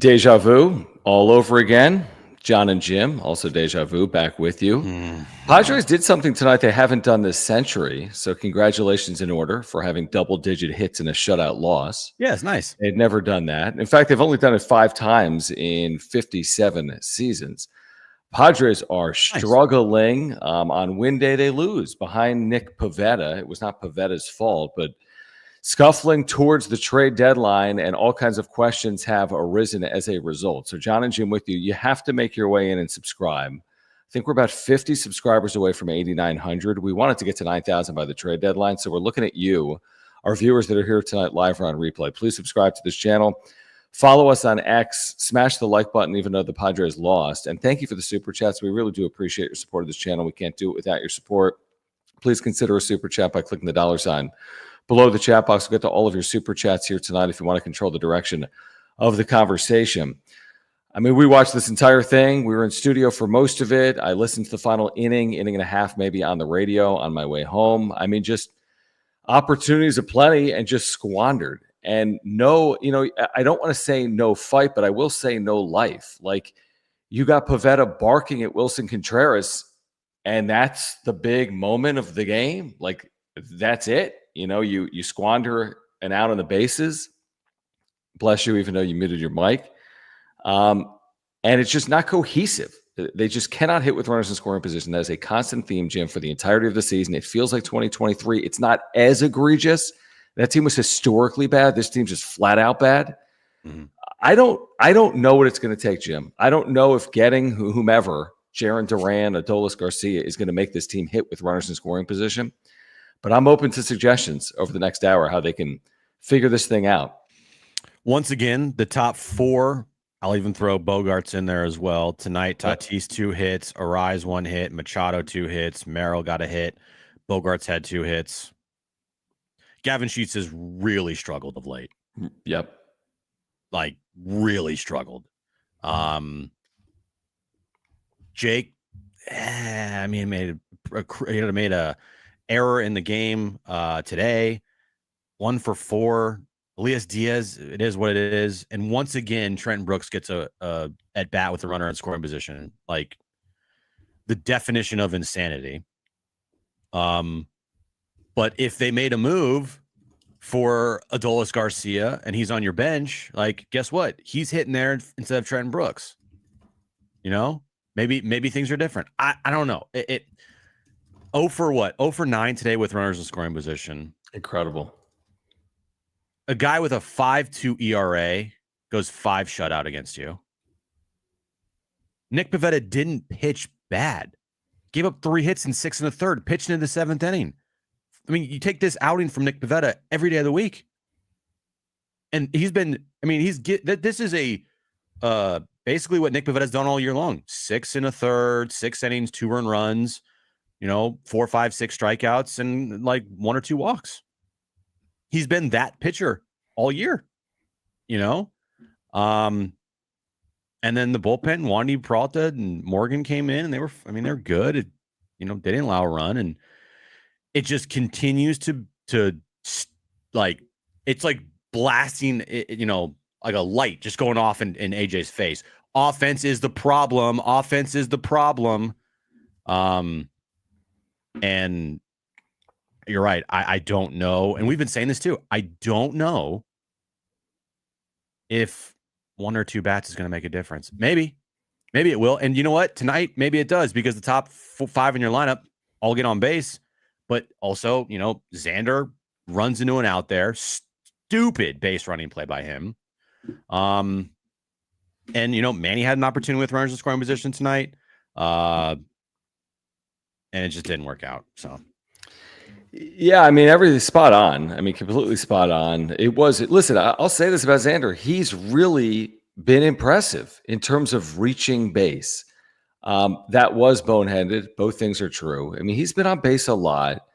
Deja vu all over again. John and Jim, also deja vu, back with you. Padres did something tonight they haven't done this century, so congratulations in order for having double-digit hits in a shutout loss. Yeah, it's nice. They'd never done that. In fact, they've only done it 5 times in 57 seasons. Padres are struggling. On win day, they lose behind Nick Pivetta. It was not Pivetta's fault, but scuffling towards the trade deadline, and all kinds of questions have arisen as a result. So John and Jim with you. You have to make your way in and subscribe. I think we're about 50 subscribers away from 8,900. We wanted to get to 9,000 by the trade deadline, so we're looking at you, our viewers that are here tonight live or on replay. Please subscribe to this channel. Follow us on X. Smash the like button even though the Padres lost. And thank you for the super chats. We really do appreciate your support of this channel. We can't do it without your support. Please consider a super chat by clicking the $sign below the chat box. We'll get to all of your super chats here tonight if you want to control the direction of the conversation. I mean, we watched this entire thing. We were in studio for most of it. I listened to the final inning and a half, maybe on the radio on my way home. I mean, just opportunities aplenty and just squandered. And no, I don't want to say no fight, but I will say no life. Like, you got Pivetta barking at Wilson Contreras, and that's the big moment of the game. Like, that's it. You squander an out on the bases. Bless you, even though you muted your mic. And it's just not cohesive. They just cannot hit with runners in scoring position. That is a constant theme, Jim, for the entirety of the season. It feels like 2023. It's not as egregious. That team was historically bad. This team's just flat out bad. Mm-hmm. I don't know what it's going to take, Jim. I don't know if getting whomever, Jaron Duran, Adolis Garcia, is going to make this team hit with runners in scoring position. But I'm open to suggestions over the next hour how they can figure this thing out. Once again, the top 4, I'll even throw Bogarts in there as well. Tonight, Tatis 2 hits, Arise 1 hit, Machado 2 hits, Merrill got a hit, Bogarts had 2 hits. Gavin Sheets has really struggled of late. Yep. Like, really struggled. Jake, made a error in the game today. 1 for 4. Elias Diaz, it is what it is. And once again, Trenton Brooks gets a at bat with a runner in scoring position. Like, the definition of insanity. But if they made a move for Adolis Garcia and he's on your bench, like, guess what? He's hitting there instead of Trenton Brooks. Maybe things are different. I don't know. It 0 for what? 0 for 9 today with runners in scoring position. Incredible. A guy with a 5.2 ERA goes 5 shutout against you. Nick Pivetta didn't pitch bad. Gave up 3 hits in 6 1/3, pitched into the 7th inning. I mean, you take this outing from Nick Pivetta every day of the week. And he's been, this is basically what Nick Pivetta's done all year long. 6 1/3, 6 innings, 2 earned runs, 4, 5, 6 strikeouts, and like 1 or 2 walks. He's been that pitcher all year, And then the bullpen, Wandy Peralta and Morgan came in, and they're good. They didn't allow a run, and it just continues to like, it's like blasting, like a light just going off in AJ's face. Offense is the problem. Offense is the problem. And you're right. I don't know. And we've been saying this too. I don't know if 1 or 2 bats is going to make a difference. Maybe it will. And you know what? Tonight, maybe it does, because the top 5 in your lineup all get on base. But also, Xander runs into an out there. Stupid base running play by him. And, Manny had an opportunity with runners in scoring position tonight. And it just didn't work out. So, yeah, everything's spot on. Completely spot on. Listen, I'll say this about Xander. He's really been impressive in terms of reaching base. That was boneheaded. Both things are true. He's been on base a lot.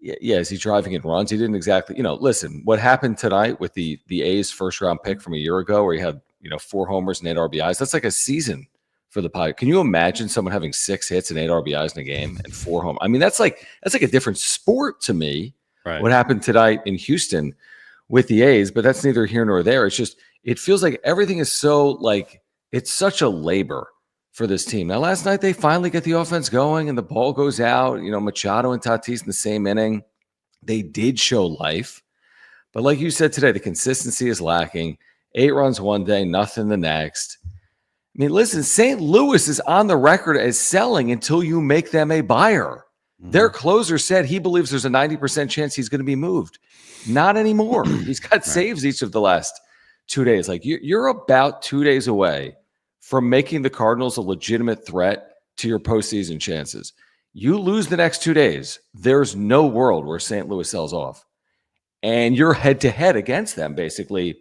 Yeah, is he driving in runs? He didn't exactly, listen, what happened tonight with the A's first round pick from a year ago where he had, 4 homers and 8 RBIs, that's like a season for the Padres. Can you imagine someone having 6 hits and 8 RBIs in a game and 4 home? That's like a different sport to me. Right. What happened tonight in Houston with the A's, but that's neither here nor there. It's just, it feels like everything is so like, it's such a labor for this team. Now, last night they finally get the offense going and the ball goes out. Machado and Tatis in the same inning. They did show life. But like you said today, the consistency is lacking. 8 runs one day, nothing the next. I mean, listen, St. Louis is on the record as selling until you make them a buyer. Mm-hmm. Their closer said he believes there's a 90% chance he's going to be moved. Not anymore. He's got saves each of the last 2 days. Like you're about 2 days away from making the Cardinals a legitimate threat to your postseason chances. You lose the next 2 days, there's no world where St. Louis sells off. And you're head-to-head against them, basically.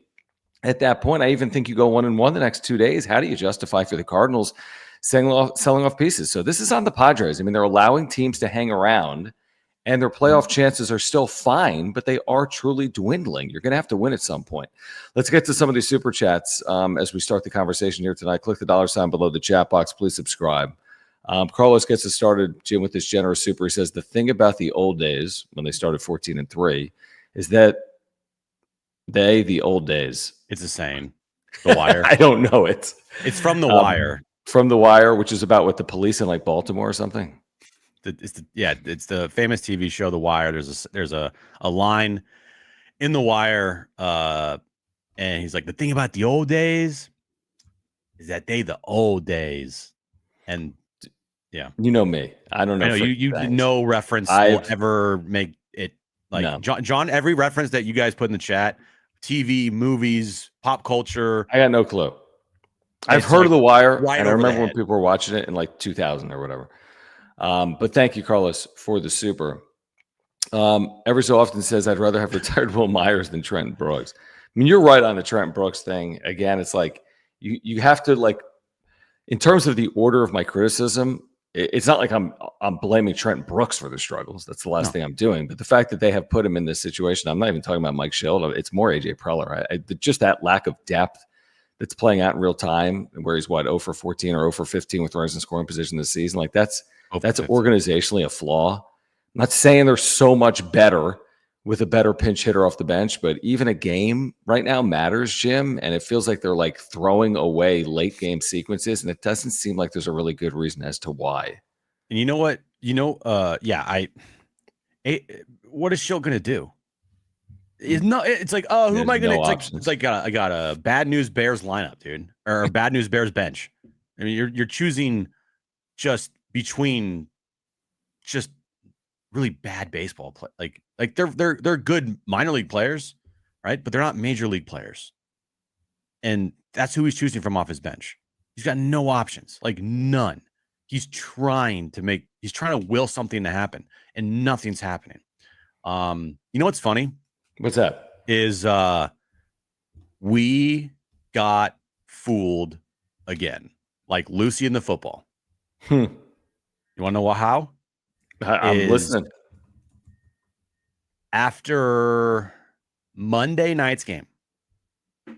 At that point, I even think you go 1-1 the next 2 days. How do you justify for the Cardinals selling off pieces? So this is on the Padres. I mean, they're allowing teams to hang around, and their playoff chances are still fine, but they are truly dwindling. You're going to have to win at some point. Let's get to some of these super chats as we start the conversation here tonight. Click the $ below the chat box. Please subscribe. Carlos gets us started, Jim, with this generous super. He says, the thing about the old days, when they started 14-3, is that the old days. It's the same. The Wire. I don't know it. It's from The Wire. From The Wire, which is about what, the police in like Baltimore or something. It's the famous TV show The Wire. There's a line in The Wire, and he's like, the thing about the old days is that the old days, and yeah, you know me. I don't know. I know you no reference will ever make it like no. John. Every reference that you guys put in the chat, TV, movies, pop culture, I got no clue. I've heard of The Wire, and I remember when people were watching it in like 2000 or whatever. But thank you, Carlos, for the super. Every so often says, I'd rather have retired Will Myers than Trenton Brooks. I mean, you're right on the Trenton Brooks thing. Again, it's like you have to, like, in terms of the order of my criticism, it's not like I'm blaming Trenton Brooks for the struggles. That's the last thing I'm doing. But the fact that they have put him in this situation, I'm not even talking about Mike Schilt. It's more AJ Preller. Just that lack of depth that's playing out in real time, where he's 0 for 14 or 0 for 15 with runners in scoring position this season. Like that's organizationally a flaw. I'm not saying they're so much better with a better pinch hitter off the bench, but even a game right now matters, Jim. And it feels like they're like throwing away late game sequences, and it doesn't seem like there's a really good reason as to why. And you know what? What is Schilt gonna do? It's like, oh, who am I gonna? It's like I got a bad news Bears lineup, dude, or a bad news Bears bench. I mean, you're choosing just between just really bad baseball play. Like they're good minor league players, right? But they're not major league players, and that's who he's choosing from off his bench. He's got no options, like none. He's trying to will something to happen, and nothing's happening. You know what's funny? What's that? Is we got fooled again, like Lucy in the football. You want to know how? I'm listening. After Monday night's game, they're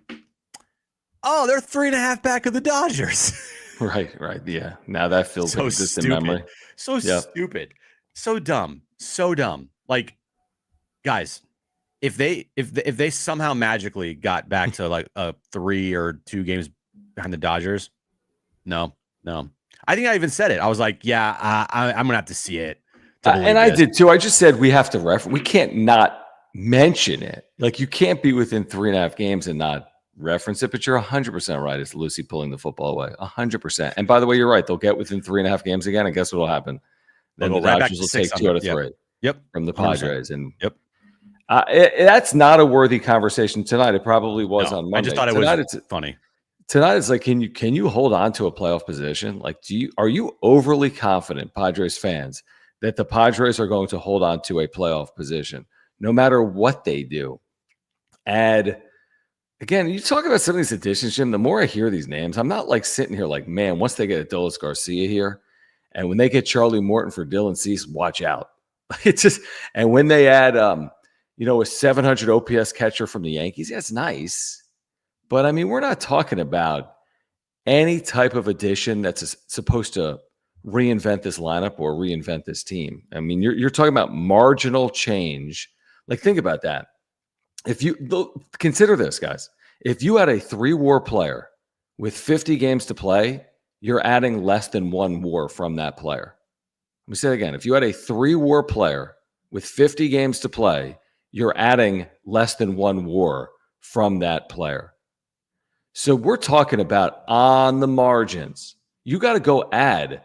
3.5 back of the Dodgers. Right. Yeah. Now that feels so like a distant memory. So stupid. So dumb. Like, guys, if they somehow magically got back to like a 3 or 2 games behind the Dodgers, no. I think I even said it. I was like, yeah, I'm gonna have to see it. And I did too. I just said we have to reference. We can't not mention it. Like, you can't be within 3.5 games and not reference it. But you're 100% right. It's Lucy pulling the football away. 100%. And by the way, you're right. They'll get within 3.5 games again, and guess what will happen? Then the Dodgers will take 2 out of 3. Yep. From the Padres. 100%. And yep. That's not a worthy conversation tonight. It probably was on Monday. I just thought it was funny. Tonight it's like, can you hold on to a playoff position? Like, are you overly confident, Padres fans, that the Padres are going to hold on to a playoff position no matter what they do? And again, you talk about some of these additions, Jim. The more I hear these names, I'm not like sitting here like, man, once they get Adolis Garcia here, and when they get Charlie Morton for Dylan Cease, watch out. It's just, and when they add, a 700 OPS catcher from the Yankees, yeah, it's nice. But I mean, we're not talking about any type of addition that's supposed to reinvent this lineup or reinvent this team. I mean, you're talking about marginal change. Like, think about that. consider this, guys, if you had a 3-WAR player with 50 games to play, you're adding less than 1 WAR from that player. Let me say it again. If you had a 3-WAR player with 50 games to play, you're adding less than 1 WAR from that player. So we're talking about on the margins. You got to go add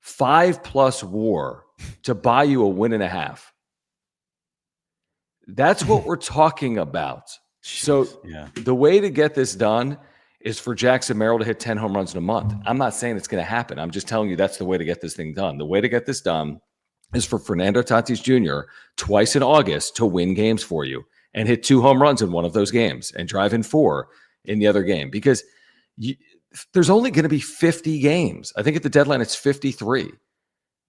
5+ WAR to buy you a win and a half. That's what we're talking about. So the way to get this done is for Jackson Merrill to hit 10 home runs in a month. I'm not saying it's going to happen. I'm just telling you that's the way to get this thing done. The way to get this done is for Fernando Tatis Jr. twice in August to win games for you and hit 2 home runs in one of those games and drive in 4 in the other game, because there's only going to be 50 games. I think at the deadline it's 53.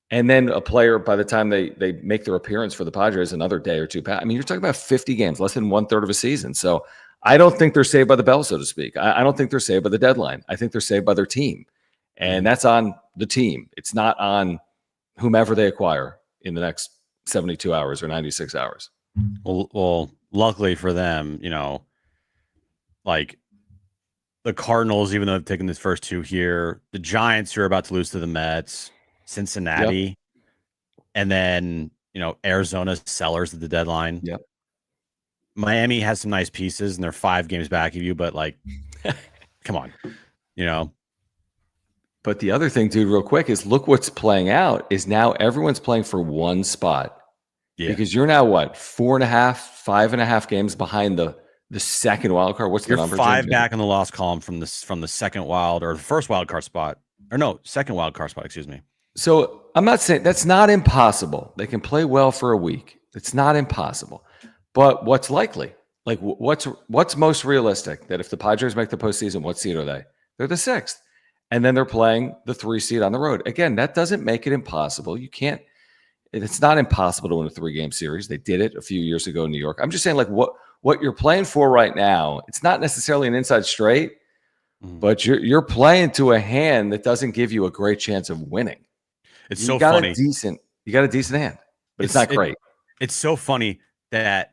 And then a player, by the time they make their appearance for the Padres, another day or two. I mean, you're talking about 50 games, less than 1/3 of a season. So I don't think they're saved by the bell, so to speak. I don't think they're saved by the deadline. I think they're saved by their team. And that's on the team. It's not on whomever they acquire in the next 72 hours or 96 hours. Well, luckily for them, like the Cardinals, even though they've taken this first 2 here, the Giants who are about to lose to the Mets, Cincinnati, and then, Arizona sellers at the deadline. Yep. Miami has some nice pieces and they're 5 games back of you, but come on, But the other thing, dude, real quick, is look what's playing out is now everyone's playing for 1 spot. Yeah. Because you're now 4.5, 5.5 games behind the second wild card. What's the number? 5 back in the loss column from the second wild or the first wild card spot, or no, second wild card spot. Excuse me. So I'm not saying that's not impossible. They can play well for a week. It's not impossible. But what's likely? Like what's most realistic? That if the Padres make the postseason, what seed are they? They're the 6th. And then they're playing the 3 seed on the road. Again, that doesn't make it impossible. It's not impossible to win a 3-game series. They did it a few years ago in New York. I'm just saying, what you're playing for right now, it's not necessarily an inside straight, but you're playing to a hand that doesn't give you a great chance of winning. You got a decent hand, but it's not great. It's so funny that,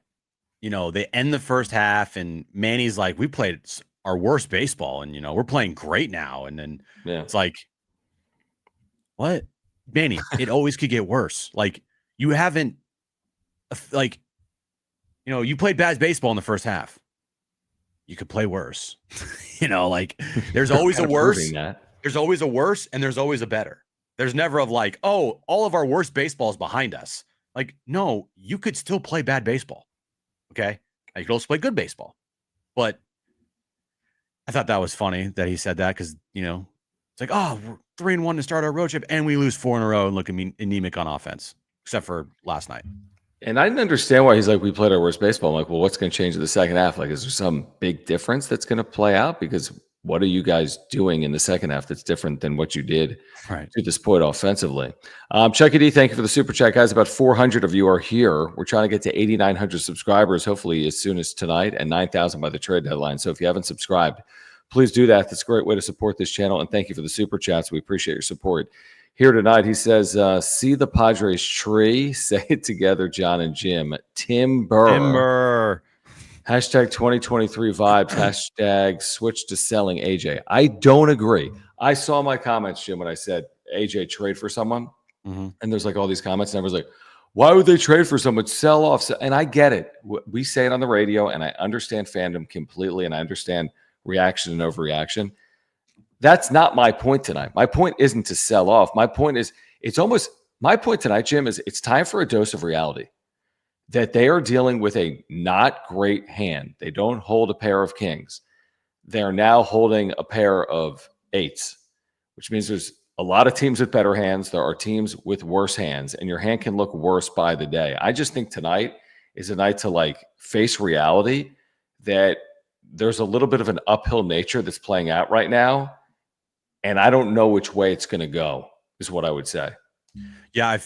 they end the first half and Manny's like, we played our worst baseball and, we're playing great now. And then it's like, what? Manny, it always could get worse. You haven't, you played bad baseball in the first half. You could play worse. There's always a worse. There's always a worse and there's always a better. There's never all of our worst baseball is behind us. No, you could still play bad baseball. Okay. You could also play good baseball. But I thought that was funny that he said that because, it's we're 3-1 to start our road trip and we lose 4 in a row and look anemic on offense, except for last night. And I didn't understand why he's like, we played our worst baseball. I'm like, well, what's going to change in the second half? Is there some big difference that's going to play out? Because what are you guys doing in the second half that's different than what you did to this point offensively? Chucky D, thank you for the super chat, guys. About 400 of you are here. We're trying to get to 8,900 subscribers, hopefully as soon as tonight, and 9,000 by the trade deadline. So if you haven't subscribed, please do that. That's a great way to support this channel. And thank you for the super chats. We appreciate your support. Here tonight, he says, see the Padres tree. Say it together, John and Jim. Timber. Hashtag 2023 vibes. Hashtag switch to selling AJ. I don't agree. I saw my comments, Jim, when I said AJ trade for someone. And there's all these comments. And everyone's like, why would they trade for someone? Sell off. And I get it. We say it on the radio, and I understand fandom completely, and I understand reaction and overreaction. That's not my point tonight. My point isn't to sell off. My point is, my point tonight, Jim, is it's time for a dose of reality. That they are dealing with a not great hand. They don't hold a pair of kings. They're now holding a pair of 8s, which means there's a lot of teams with better hands. There are teams with worse hands, and your hand can look worse by the day. I just think tonight is a night to face reality that there's a little bit of an uphill nature that's playing out right now. And I don't know which way it's going to go, is what I would say. Yeah,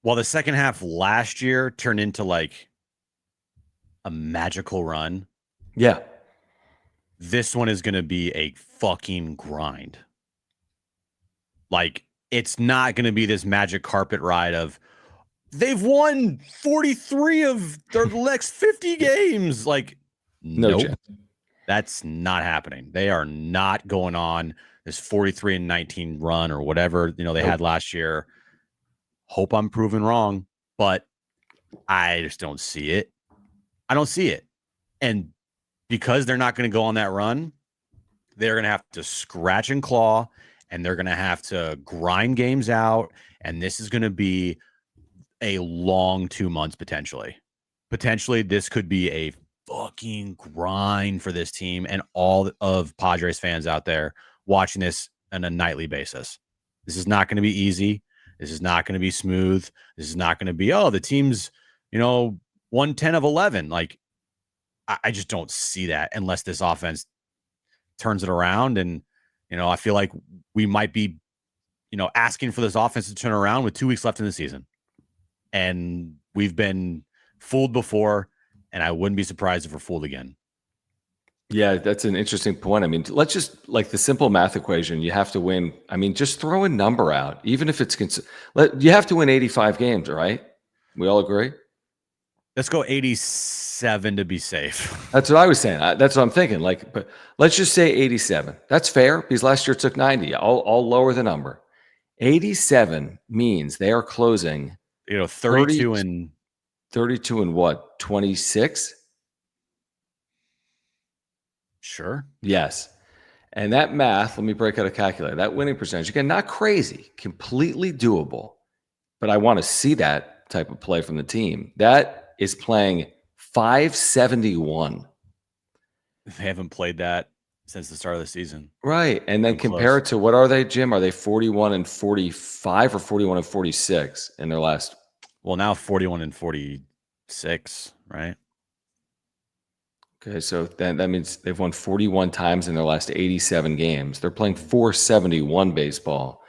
well, the second half last year turned into a magical run. Yeah. This one is going to be a fucking grind. It's not going to be this magic carpet ride of They've won 43 of their next 50 games. Like, No nope, chance. that's not happening. They are not going on this 43-19 run or whatever, they had last year. Hope I'm proven wrong, but I just don't see it. I don't see it. And because they're not going to go on that run, they're going to have to scratch and claw, and they're going to have to grind games out. And this is going to be a long 2 months, potentially. Potentially, this could be a fucking grind for this team and all of Padres fans out there watching this on a nightly basis. This is not going to be easy. This is not going to be smooth. This is not going to be, the team's, 110 of 11. Like, I just don't see that unless this offense turns it around. And, I feel like we might be, asking for this offense to turn around with 2 weeks left in the season. And we've been fooled before, and I wouldn't be surprised if we're fooled again. Yeah, that's an interesting point. I mean, let's just like the simple math equation. You have to win. I mean, just throw a number out, even if it's you have to win 85 games, right? We all agree. Let's go 87 to be safe. That's what I was saying. That's what I'm thinking. Like, but let's just say 87. That's fair because last year it took 90. I'll lower the number. 87 means they are closing 32 and 32 and what? 26? Sure. Yes. And that math, let me break out a calculator. That winning percentage, again, not crazy, completely doable. But I want to see that type of play from the team. That is playing 571. They haven't played that since the start of the season. Right. And then compare it to what are they, Jim? Are they 41 and 45 or 41 and 46 in their last? Well, now 41 and 46, right? Okay, so that means they've won 41 times in their last 87 games. They're playing 471 baseball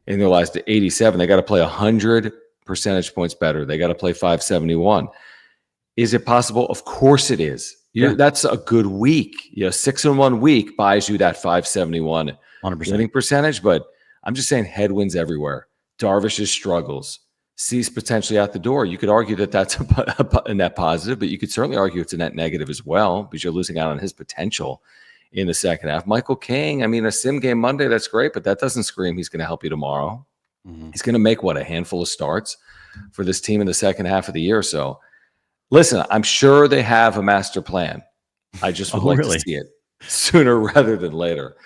in their last 87. They got to play 100 percentage points better. They got to play 571. Is it possible? Of course it is. That's a good week. 6 in 1 week buys you that 571 100% winning percentage. But I'm just saying headwinds everywhere. Darvish's struggles. Cease potentially out the door. You could argue that that's a net positive, but you could certainly argue it's a net negative as well because you're losing out on his potential in the second half. Michael King, I mean, a sim game Monday, that's great, but that doesn't scream he's going to help you tomorrow. Mm-hmm. He's going to make, a handful of starts for this team in the second half of the year. So, listen, I'm sure they have a master plan. I just would like to see it sooner rather than later.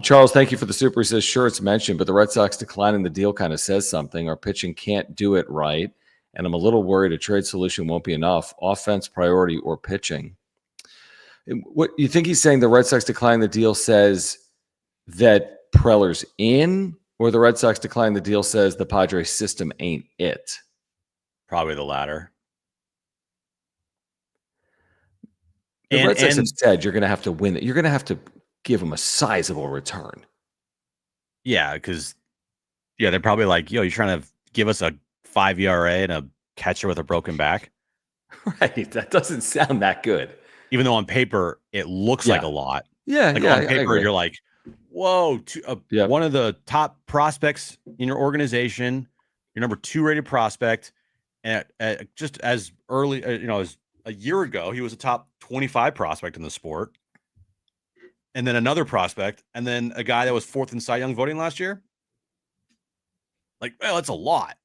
Charles, thank you for the super. He says, sure, it's mentioned, but the Red Sox declining the deal kind of says something. Our pitching can't do it right, and I'm a little worried a trade solution won't be enough. Offense, priority, or pitching. What you think he's saying? The Red Sox declining the deal says that Preller's in, or the Red Sox declining the deal says the Padres system ain't it? Probably the latter. The Red Sox have said you're going to have to win it. You're going to have to give them a sizable return. Yeah, because they're probably like, you're trying to give us a 5 ERA and a catcher with a broken back. Right. That doesn't sound that good. Even though on paper it looks like a lot. Yeah. Like on paper, you're like, whoa, one of the top prospects in your organization, your number 2 rated prospect, and just as early, as a year ago, he was a top 25 prospect in the sport. And then another prospect, and then a guy that was 4th in Cy Young voting last year. Like, well, that's a lot.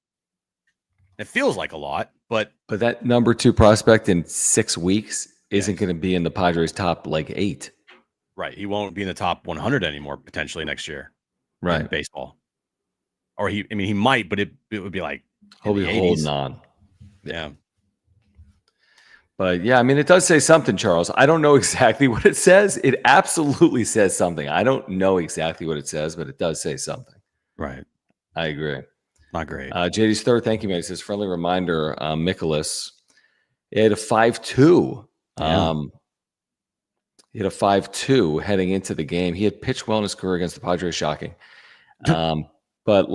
It feels like a lot, but that number 2 prospect in 6 weeks isn't going to be in the Padres top 8. Right. He won't be in the top 100 anymore potentially next year. Right. In baseball. Or he might, but it would be like he'll be holding on. Yeah. But yeah, I mean, it does say something, Charles. I don't know exactly what it says. It absolutely says something. I don't know exactly what it says, but it does say something. Right. I agree. Not great. JD's third, thank you, man. He says, friendly reminder, Mikolas, he had a 5-2. Yeah. He had a 5-2 heading into the game. He had pitched well in his career against the Padres, shocking. But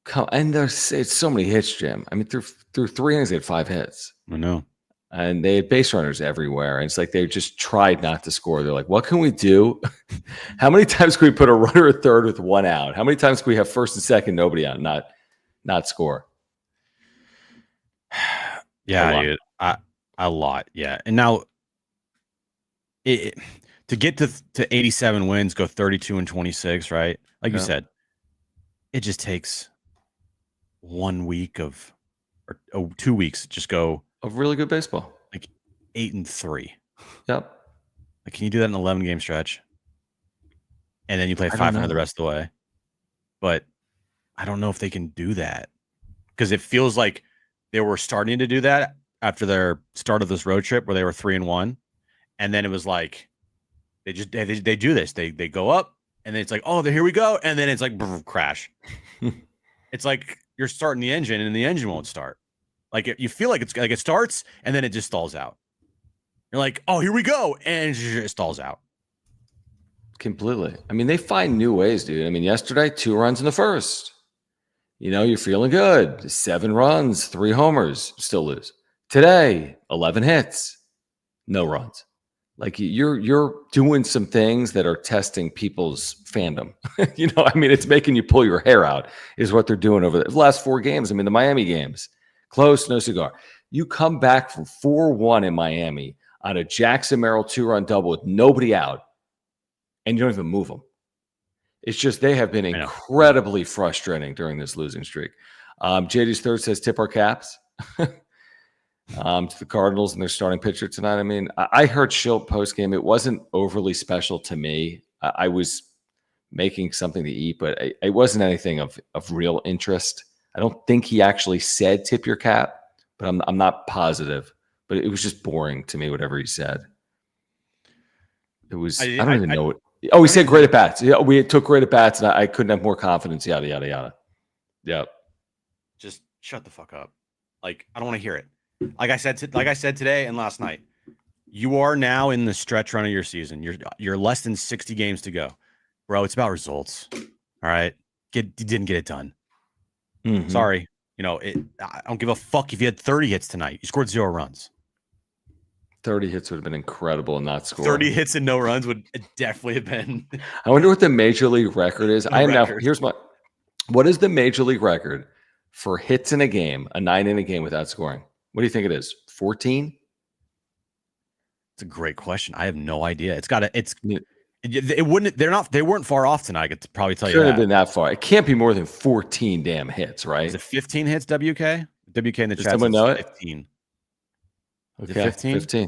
it's so many hits, Jim. I mean, through 3 innings, they had 5 hits. I know. And they had base runners everywhere. And it's like they just tried not to score. They're like, what can we do? How many times can we put a runner at third with 1 out? How many times can we have first and second, nobody out, not score? Yeah, dude. A lot. Yeah. And now to get to 87 wins, go 32-26, right? Like you said, it just takes 1 week or 2 weeks, just go of really good baseball. like 8-3. Yep. Like, can you do that in an 11 game stretch? And then you play 500 the rest of the way. But I don't know if they can do that, because it feels like they were starting to do that after their start of this road trip where they were 3-1. And then it was like, they do this. They go up and then it's like, oh, here we go. And then it's like, crash. It's like you're starting the engine and the engine won't start. Like, you feel like it's like it starts and then it just stalls out. You're like, oh, here we go. And it just stalls out. Completely. I mean, they find new ways, dude. I mean, yesterday, 2 runs in the first. You're feeling good. 7 runs, 3 homers, still lose. Today, 11 hits, no runs. Like, you're doing some things that are testing people's fandom. I mean, it's making you pull your hair out is what they're doing over the last 4 games. I mean, the Miami games, close, no cigar. You come back from 4-1 in Miami on a Jackson Merrill 2-run double with nobody out, and you don't even move them. It's just they have been incredibly frustrating during this losing streak. JD's third says tip our caps to the Cardinals and their starting pitcher tonight. I mean, I heard Schilt postgame. It wasn't overly special to me. I was making something to eat, but it wasn't anything of real interest. I don't think he actually said tip your cap, but I'm not positive. But it was just boring to me, whatever he said. It was, I don't even know what. Oh, he said great at bats. Yeah, we took great at bats, and I couldn't have more confidence. Yada yada yada. Yep. Just shut the fuck up. Like, I don't want to hear it. Like I said today and last night, you are now in the stretch run of your season. You're less than 60 games to go, bro. It's about results. All right, you didn't get it done. Mm-hmm. Sorry. I don't give a fuck if you had 30 hits tonight. You scored 0 runs. 30 hits would have been incredible and not scoring. 30 hits and no runs would definitely have been. I wonder what the major league record is. What is the major league record for hits in a game, a 9 in a game without scoring? What do you think it is? 14? It's a great question. I have no idea. They weren't far off tonight. I could probably tell you Couldn't have been that far. It can't be more than 14 damn hits, right? Is it 15 hits, WK? WK in the chat. Does someone know 15. It? Okay, 15.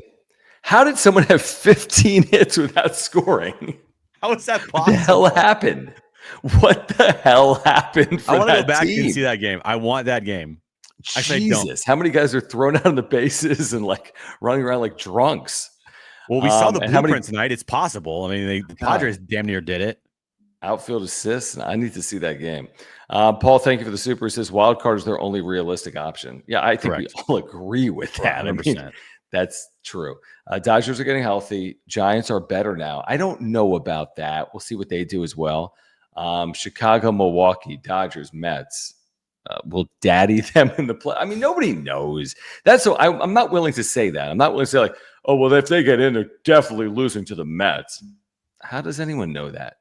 How did someone have 15 hits without scoring? How is that possible? What the hell happened? What the hell happened for I want to go back team? and see that game. I want that game. Jesus, how many guys are thrown out on the bases and like running around like drunks? Well, we saw the blueprint tonight. It's possible. I mean, the Padres damn near did it. Outfield assists. I need to see that game. Paul, thank you for the super. He says wild card is their only realistic option. Yeah, I think we all agree with that. 100%. I mean, that's true. Dodgers are getting healthy. Giants are better now. I don't know about that. We'll see what they do as well. Chicago, Milwaukee, Dodgers, Mets. Will daddy them in the play? I mean, nobody knows. I'm not willing to say that. I'm not willing to say like, oh, well, if they get in, they're definitely losing to the Mets. How does anyone know that?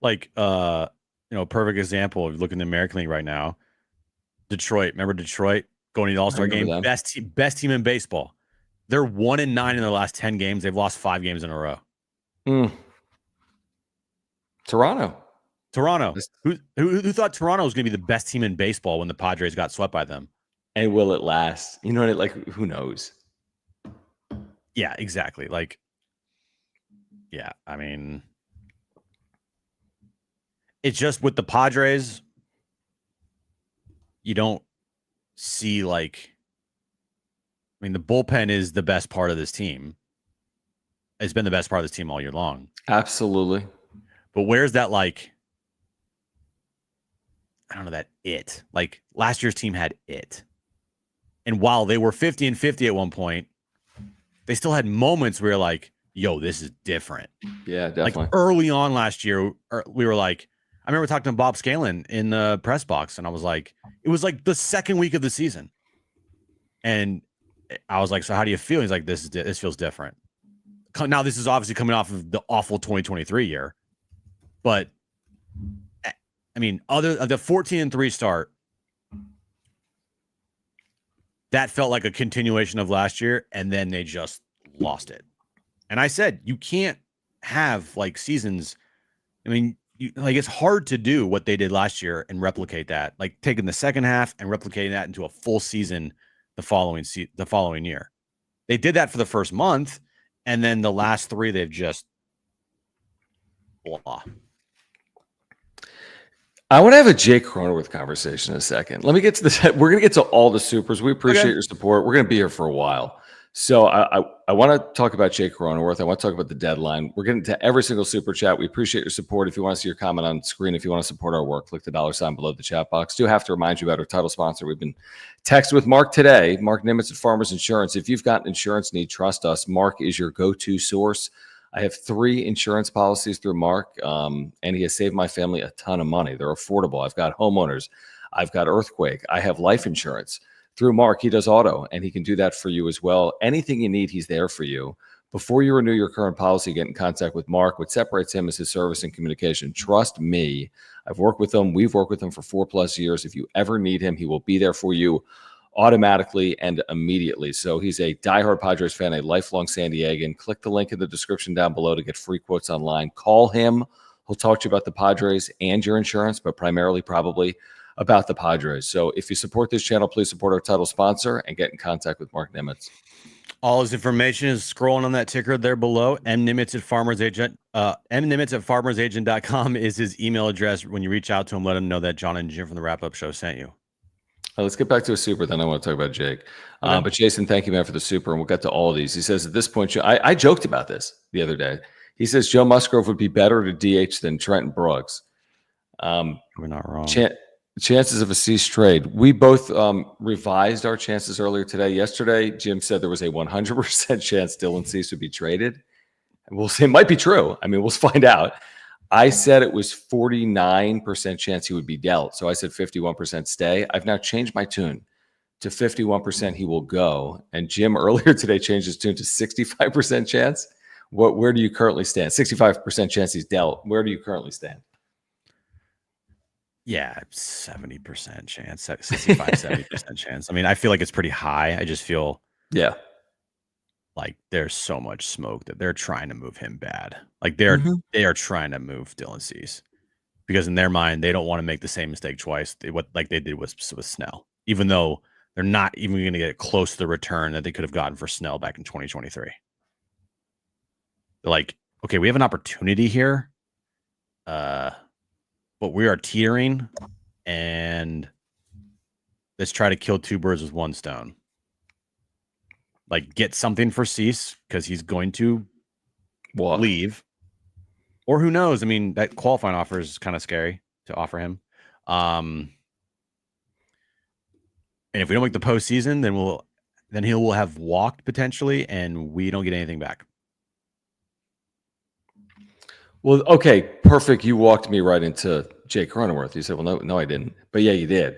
Like, perfect example of looking at the American League right now. Detroit. Remember Detroit going to the All-Star game? Them. Best team in baseball. They're 1-9 in their last 10 games. They've lost 5 games in a row. Toronto. Who thought Toronto was going to be the best team in baseball when the Padres got swept by them? And will it last? You know, like, who knows? Yeah, exactly. Like, yeah, I mean, it's just with the Padres, you don't see like, I mean, the bullpen is the best part of this team. It's been the best part of this team all year long. Absolutely. But where's that, like, I don't know, that it. Like, last year's team had it. And while they were 50-50 at one point, they still had moments where you're like, yo, this is different. Yeah, definitely. Like, early on last year, we were like, I remember talking to Bob Scanlon in the press box, and I was like, it was like the second week of the season. And I was like, so how do you feel? He's like, this feels different. Now, this is obviously coming off of the awful 2023 year. But, I mean, other of the 14-3 start, that felt like a continuation of last year, and then they just lost it. And I said, you can't have like seasons. I mean, it's hard to do what they did last year and replicate that, like taking the second half and replicating that into a full season the following year. They did that for the first month, and then the last 3 they've just blah. I want to have a Jake Cronenworth conversation in a second. Let me get to this. We're going to get to all the supers. We appreciate your support. We're going to be here for a while. So I want to talk about Jake Cronenworth. I want to talk about the deadline. We're getting to every single super chat. We appreciate your support. If you want to see your comment on screen, if you want to support our work, click the $ below the chat box. Do have to remind you about our title sponsor. We've been texting with Mark today. Mark Nimitz at Farmers Insurance. If you've got an insurance need, trust us. Mark is your go-to source. I have 3 insurance policies through Mark, and he has saved my family a ton of money. They're affordable. I've got homeowners. I've got earthquake. I have life insurance. Through Mark, he does auto, and he can do that for you as well. Anything you need, he's there for you. Before you renew your current policy, get in contact with Mark. What separates him is his service and communication. Trust me. I've worked with him. We've worked with him for 4+ years. If you ever need him, he will be there for you automatically and immediately. So he's a diehard Padres fan, a lifelong San Diegan. Click the link in the description down below to get free quotes online. Call him. He'll talk to you about the Padres and your insurance, but primarily probably about the Padres. So if you support this channel, please support our title sponsor and get in contact with Mark Nimitz. All his information is scrolling on that ticker there below. Nimitz at Farmers Agent. Nimitz at farmersagent.com is his email address. When you reach out to him, let him know that John and Jim from the Wrap-Up Show sent you. Let's get back to a super, then I want to talk about Jake. Okay. But Jason, thank you, man, for the super, and we'll get to all of these. He says, at this point, I joked about this the other day. He says Joe Musgrove would be better to DH than Trenton Brooks. We're not wrong. Chances of a cease trade. We both revised our chances earlier today. Yesterday, Jim said there was a 100% chance Dylan Cease would be traded. And we'll see. It might be true. I mean, we'll find out. I said it was 49% chance he would be dealt. So I said 51% stay. I've now changed my tune to 51% he will go. And Jim earlier today changed his tune to 65% chance. Where do you currently stand? 65% chance he's dealt. Where do you currently stand? Yeah, 70% chance, 65, 70% chance. I mean, I feel like it's pretty high. I just feel like there's so much smoke that they're trying to move him bad. Like they are trying to move Dylan Cease because in their mind, they don't want to make the same mistake twice. Like they did with Snell, even though they're not even going to get close to the return that they could have gotten for Snell back in 2023. They're like, okay, we have an opportunity here. But we are teetering, and let's try to kill 2 birds with 1 stone. Like, get something for Cease because he's going to leave. Or who knows? I mean, that qualifying offer is kind of scary to offer him. And if we don't make the postseason, then he will have walked potentially, and we don't get anything back. Well, okay, perfect. You walked me right into Jake Cronenworth. You said, well, no, I didn't. But yeah, you did.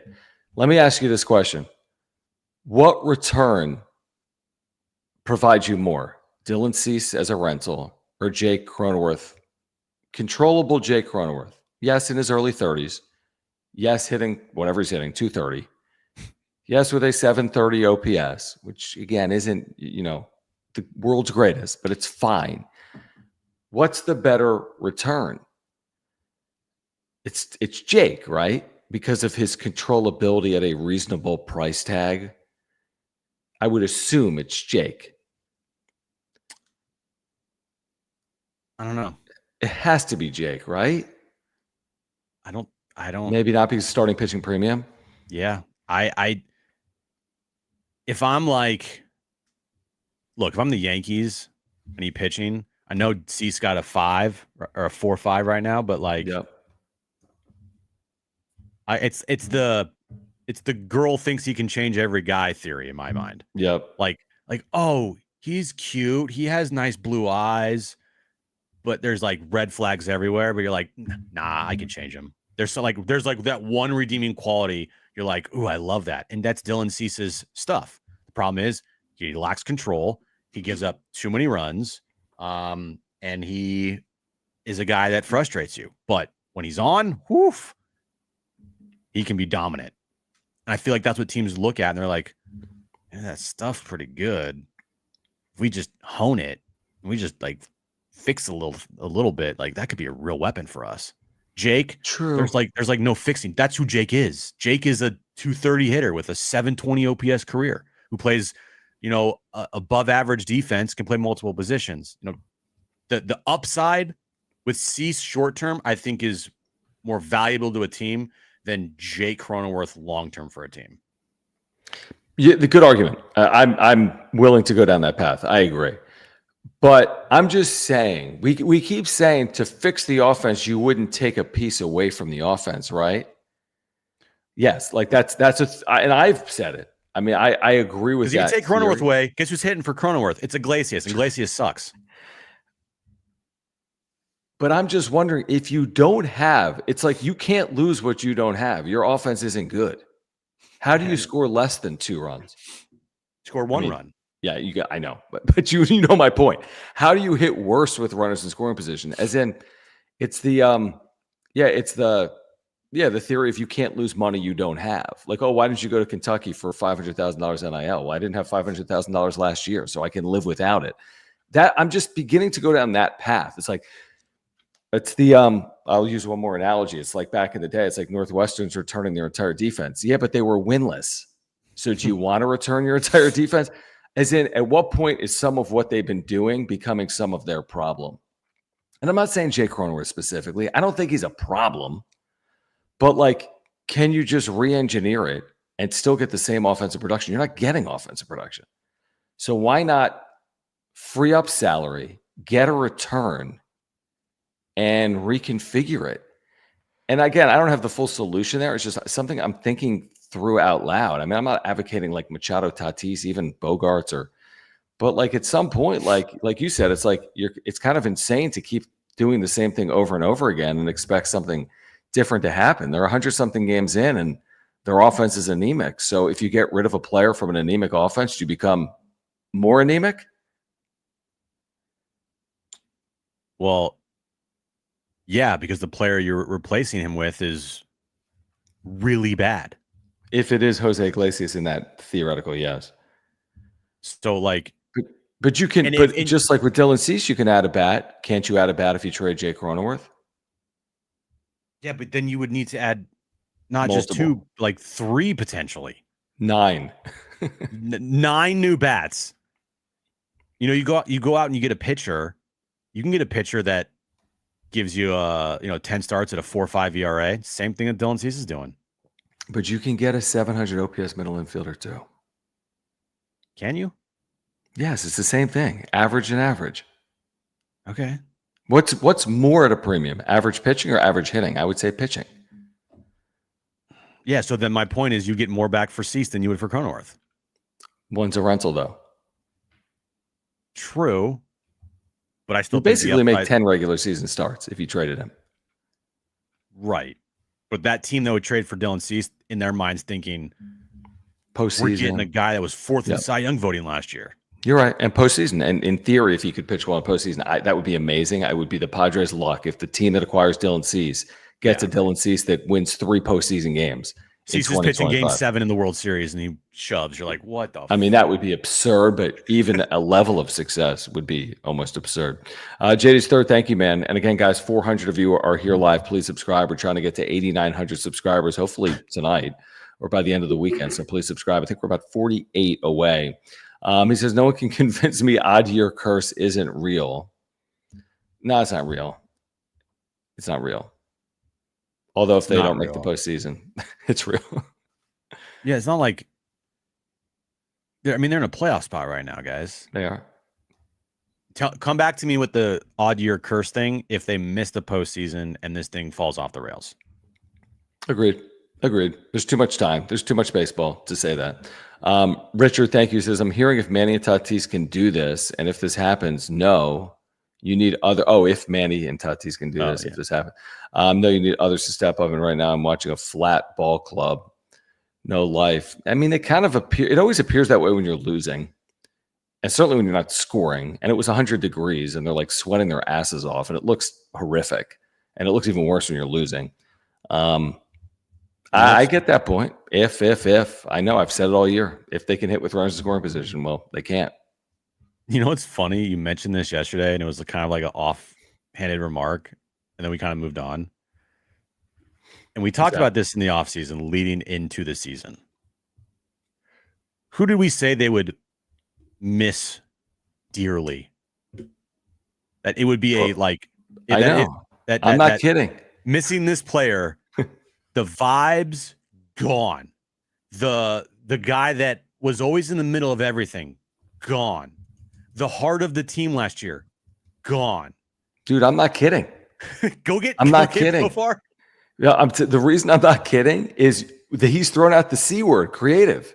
Let me ask you this question. What return provides you more? Dylan Cease as a rental or Jake Cronenworth? Controllable Jake Cronenworth. Yes, in his early 30s. Yes, hitting whatever he's hitting, 230. Yes, with a 730 OPS, which again isn't, the world's greatest, but it's fine. What's the better return? It's Jake, right? Because of his controllability at a reasonable price tag. I would assume it's Jake. I don't know. It has to be Jake, right? I don't. Maybe not because starting pitching premium. Yeah. If I'm like, look, if I'm the Yankees and he pitching, I know Cease got a 5 or a 4.5 right now, but like, it's the girl thinks he can change every guy theory in my mind. Yep. Like, oh, he's cute. He has nice blue eyes, but there's like red flags everywhere. But you're like, nah, I can change him. There's that one redeeming quality. You're like, ooh, I love that. And that's Dylan Cease's stuff. The problem is he lacks control. He gives up too many runs. And he is a guy that frustrates you. But when he's on, he can be dominant. And I feel like that's what teams look at. And they're like, Yeah, that stuff's pretty good. If we just hone it, we just like fix a little bit, like that could be a real weapon for us. Jake, True. there's like no fixing. That's who Jake is. Jake is a 230 hitter with a 720 OPS career who plays, above average defense, can play multiple positions. The upside with Cease short term, I think, is more valuable to a team than Jake Cronenworth long term for a team. Yeah, the good argument. I'm willing to go down that path. I agree. But I'm just saying, we keep saying to fix the offense, you wouldn't take a piece away from the offense, right? Yes, like and I've said it. I mean, I agree with that. Because you take Cronenworth away, guess who's hitting for Cronenworth? It's Iglesias. Iglesias sucks. But I'm just wondering, if you don't have, it's like you can't lose what you don't have. Your offense isn't good. How do you score less than 2 runs? Score 1 run. Yeah, I know, but you know my point. How do you hit worse with runners in scoring position? As in, it's the theory if you can't lose money you don't have. Like, oh, why didn't you go to Kentucky for $500,000 NIL? Well, I didn't have $500,000 last year, so I can live without it. That I'm just beginning to go down that path. It's like, it's the I'll use one more analogy. It's like back in the day, it's like Northwestern's returning their entire defense. Yeah, but they were winless. So do you want to return your entire defense? As in, at what point is some of what they've been doing becoming some of their problem? And I'm not saying Jake Cronenworth specifically. I don't think he's a problem. But, like, can you just re-engineer it and still get the same offensive production? You're not getting offensive production. So why not free up salary, get a return, and reconfigure it? And again, I don't have the full solution there. It's just something I'm thinking through out loud. I mean, I'm not advocating like Machado, Tatis, even Bogarts, but like at some point, like you said, it's like it's kind of insane to keep doing the same thing over and over again and expect something different to happen. They're 100-something games in and their offense is anemic. So if you get rid of a player from an anemic offense, do you become more anemic? Well, yeah, because the player you're replacing him with is really bad. If it is Jose Iglesias in that theoretical, yes. So like, but you can, just like with Dylan Cease, you can add a bat. Can't you add a bat if you trade Jake Cronenworth? Yeah, but then you would need to add not Multiple. Just 2, like 3 potentially. 9. 9 new bats. You go out and you get a pitcher. You can get a pitcher that gives you 10 starts at a 4.5 ERA. Same thing that Dylan Cease is doing. But you can get a 700 OPS middle infielder too. Can you? Yes, it's the same thing. Average and average. Okay. What's more at a premium? Average pitching or average hitting? I would say pitching. Yeah, so then my point is you get more back for Cease than you would for Cronenworth. One's a rental though. True. But I still basically make 10 regular season starts if you traded him. Right. But that team that would trade for Dylan Cease, in their minds thinking, postseason, we're getting a guy that was 4th in Cy Young voting last year. You're right. And postseason. And in theory, if he could pitch well in postseason, that would be amazing. I would be the Padres' luck if the team that acquires Dylan Cease gets a Dylan Cease that wins 3 postseason games. Cease is pitching Game 7 in the World Series and he shoves. You're like, what the? I mean, that would be absurd, but even a level of success would be almost absurd. JD's third, thank you, man. And again, guys, 400 of you are here live. Please subscribe. We're trying to get to 8,900 subscribers, hopefully tonight or by the end of the weekend. So please subscribe. I think we're about 48 away. He says, no one can convince me odd year curse isn't real. No, it's not real. It's not real. Although if they don't make the postseason, it's real. Yeah, it's not like they're in a playoff spot right now, guys. They are. Come back to me with the odd year curse thing if they miss the postseason and this thing falls off the rails. Agreed. There's too much time. There's too much baseball to say that. Richard, thank you. Says, I'm hearing if Manny and Tatis can do this, and if this happens, no. You need other. Oh, if Manny and Tatis can do this, if this happens, no, you need others to step up. And right now, I'm watching a flat ball club, no life. I mean, it kind of it always appears that way when you're losing, and certainly when you're not scoring. And it was 100 degrees, and they're like sweating their asses off, and it looks horrific. And it looks even worse when you're losing. I get that point. If. I know I've said it all year. If they can hit with runners in scoring position, well, they can't. You know what's funny? You mentioned this yesterday, and it was kind of like an offhanded remark, and then we kind of moved on. And we talked about this in the offseason leading into the season. Who did we say they would miss dearly? That it would be I know. I'm not kidding. Missing this player, the vibes gone. The guy that was always in the middle of everything, gone. The heart of the team last year, gone. Dude, I'm not kidding. I'm not kidding. Profar. Yeah, the reason I'm not kidding is that he's thrown out the C word, creative.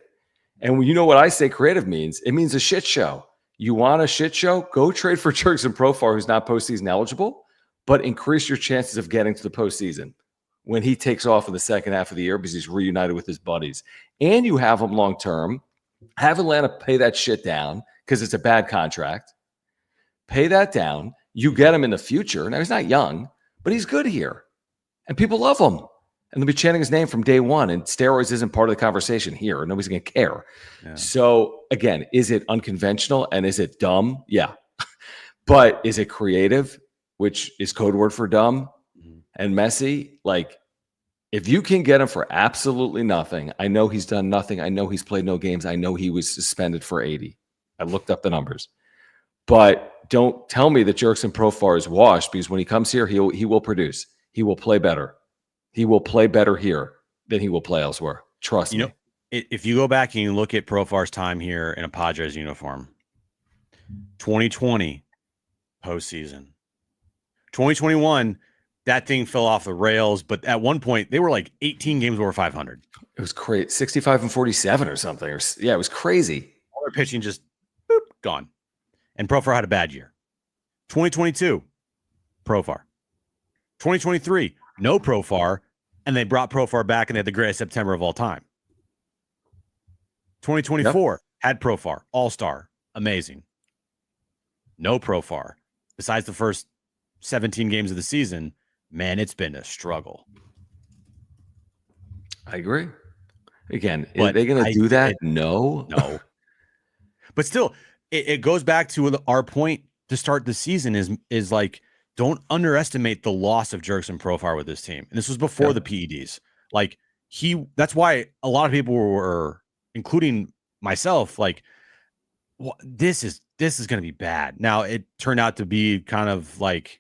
And you know what I say creative means? It means a shit show. You want a shit show? Go trade for Jurickson Profar, who's not postseason eligible, but increase your chances of getting to the postseason when he takes off in the second half of the year because he's reunited with his buddies. And you have him long term. Have Atlanta pay that shit down because it's a bad contract. Pay that down. You get him in the future. Now, he's not young, but he's good here. And people love him. And they'll be chanting his name from day one. And steroids isn't part of the conversation here. Nobody's going to care. Yeah. So, again, is it unconventional and is it dumb? Yeah. But is it creative, which is code word for dumb and messy? Like, if you can get him for absolutely nothing, I know he's done nothing. I know he's played no games. I know he was suspended for 80. I looked up the numbers. But don't tell me that Jurickson Profar is washed because when he comes here, he will produce. He will play better. He will play better here than he will play elsewhere. Trust me. If you go back and you look at Profar's time here in a Padres uniform, 2020 postseason, 2021, that thing fell off the rails. But at one point, they were like 18 games over 500. It was crazy, 65 and 47 or something. It was crazy. All their pitching just gone. And Profar had a bad year. 2022, Profar. 2023, no Profar, and they brought Profar back and they had the greatest September of all time. 2024 had Profar, all-star, amazing. No Profar. Besides the first 17 games of the season, man, it's been a struggle. I agree. Again, are they going to do that? No. But still, it goes back to our point to start the season is like, don't underestimate the loss of Jurickson Profar with this team. And this was before the PEDs. Like that's why a lot of people were, including myself, like, well, this is going to be bad. Now it turned out to be kind of like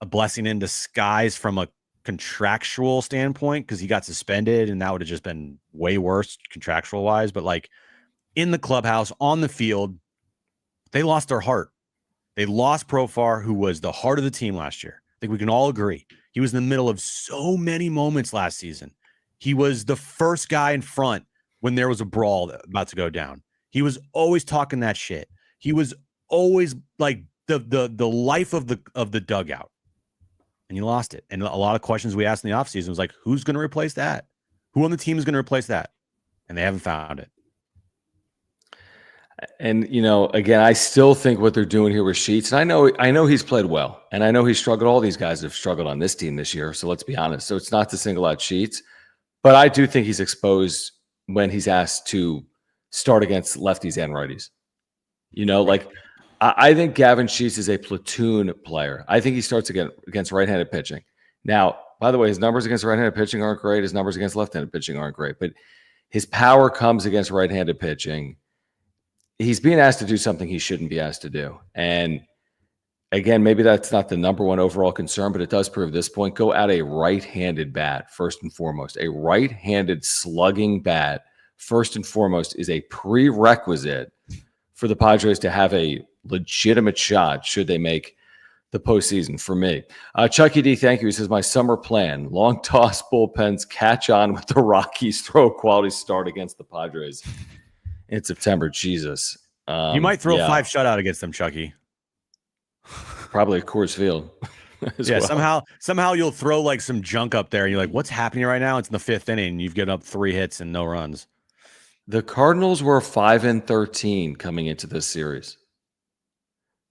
a blessing in disguise from a contractual standpoint because he got suspended and that would have just been way worse contractual wise. But like in the clubhouse, on the field, they lost their heart. They lost Profar, who was the heart of the team last year. I think we can all agree. He was in the middle of so many moments last season. He was the first guy in front when there was a brawl about to go down. He was always talking that shit. He was always like the life of the dugout. And you lost it. And a lot of questions we asked in the offseason was like, who's going to replace that? Who on the team is going to replace that? And they haven't found it. And, again, I still think what they're doing here with Sheets, and I know he's played well, and I know he's struggled. All these guys have struggled on this team this year, so let's be honest. So it's not to single out Sheets, but I do think he's exposed when he's asked to start against lefties and righties. I think Gavin Sheets is a platoon player. I think he starts against right-handed pitching. Now, by the way, his numbers against right-handed pitching aren't great. His numbers against left-handed pitching aren't great, but his power comes against right-handed pitching. He's being asked to do something he shouldn't be asked to do. And again, maybe that's not the number one overall concern, but it does prove this point. Go at a right-handed bat, first and foremost. A right-handed slugging bat, first and foremost, is a prerequisite for the Padres to have a legitimate shot should they make the postseason for me. Chucky D, thank you. He says, my summer plan, long toss bullpens, catch on with the Rockies, throw a quality start against the Padres. In September, Jesus. You might throw 5 shutout against them, Chucky. Probably at Coors Field. Well. Somehow you'll throw like some junk up there, and you're like, what's happening right now? It's in the 5th inning. You've given up 3 hits and no runs. The Cardinals were 5-13 coming into this series.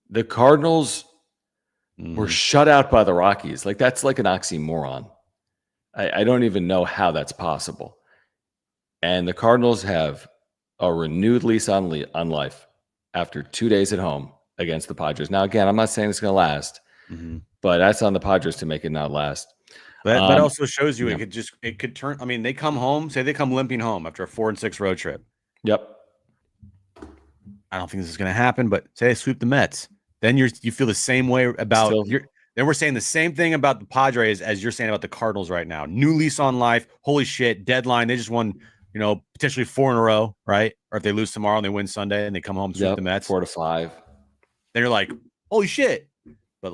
The Cardinals were shut out by the Rockies. Like, that's like an oxymoron. I don't even know how that's possible. And the Cardinals have a renewed lease on life after 2 days at home against the Padres. Now, again, I'm not saying it's going to last, but that's on the Padres to make it not last. That also shows you yeah. it could turn. I mean, they come home, say they come limping home after a 4-6 road trip. Yep. I don't think this is going to happen, but say they sweep the Mets, then you feel the same way about then we're saying the same thing about the Padres as you're saying about the Cardinals right now. New lease on life. Holy shit, deadline. They just won, potentially 4 in a row, right? Or if they lose tomorrow and they win Sunday and they come home, sweep the Mets. 4 to 5. Then you're like, holy shit. But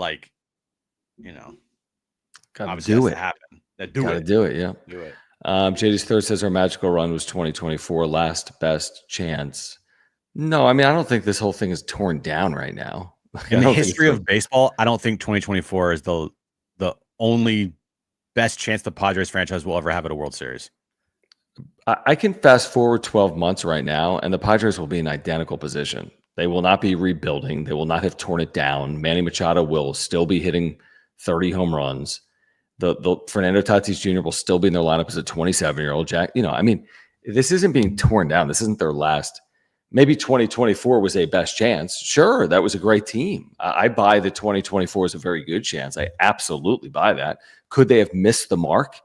gotta do it. Happen. Gotta do it, yeah. Do it. JD's third says our magical run was 2024, last best chance. No, I mean, I don't think this whole thing is torn down right now. In the history of baseball, I don't think 2024 is the only best chance the Padres franchise will ever have at a World Series. I can fast forward 12 months right now, and the Padres will be in identical position. They will not be rebuilding. They will not have torn it down. Manny Machado will still be hitting 30 home runs. The Fernando Tatis Jr. will still be in their lineup as a 27-year-old Jack. I mean, this isn't being torn down. This isn't their last. Maybe 2024 was a best chance. Sure, that was a great team. I buy that 2024 is a very good chance. I absolutely buy that. Could they have missed the mark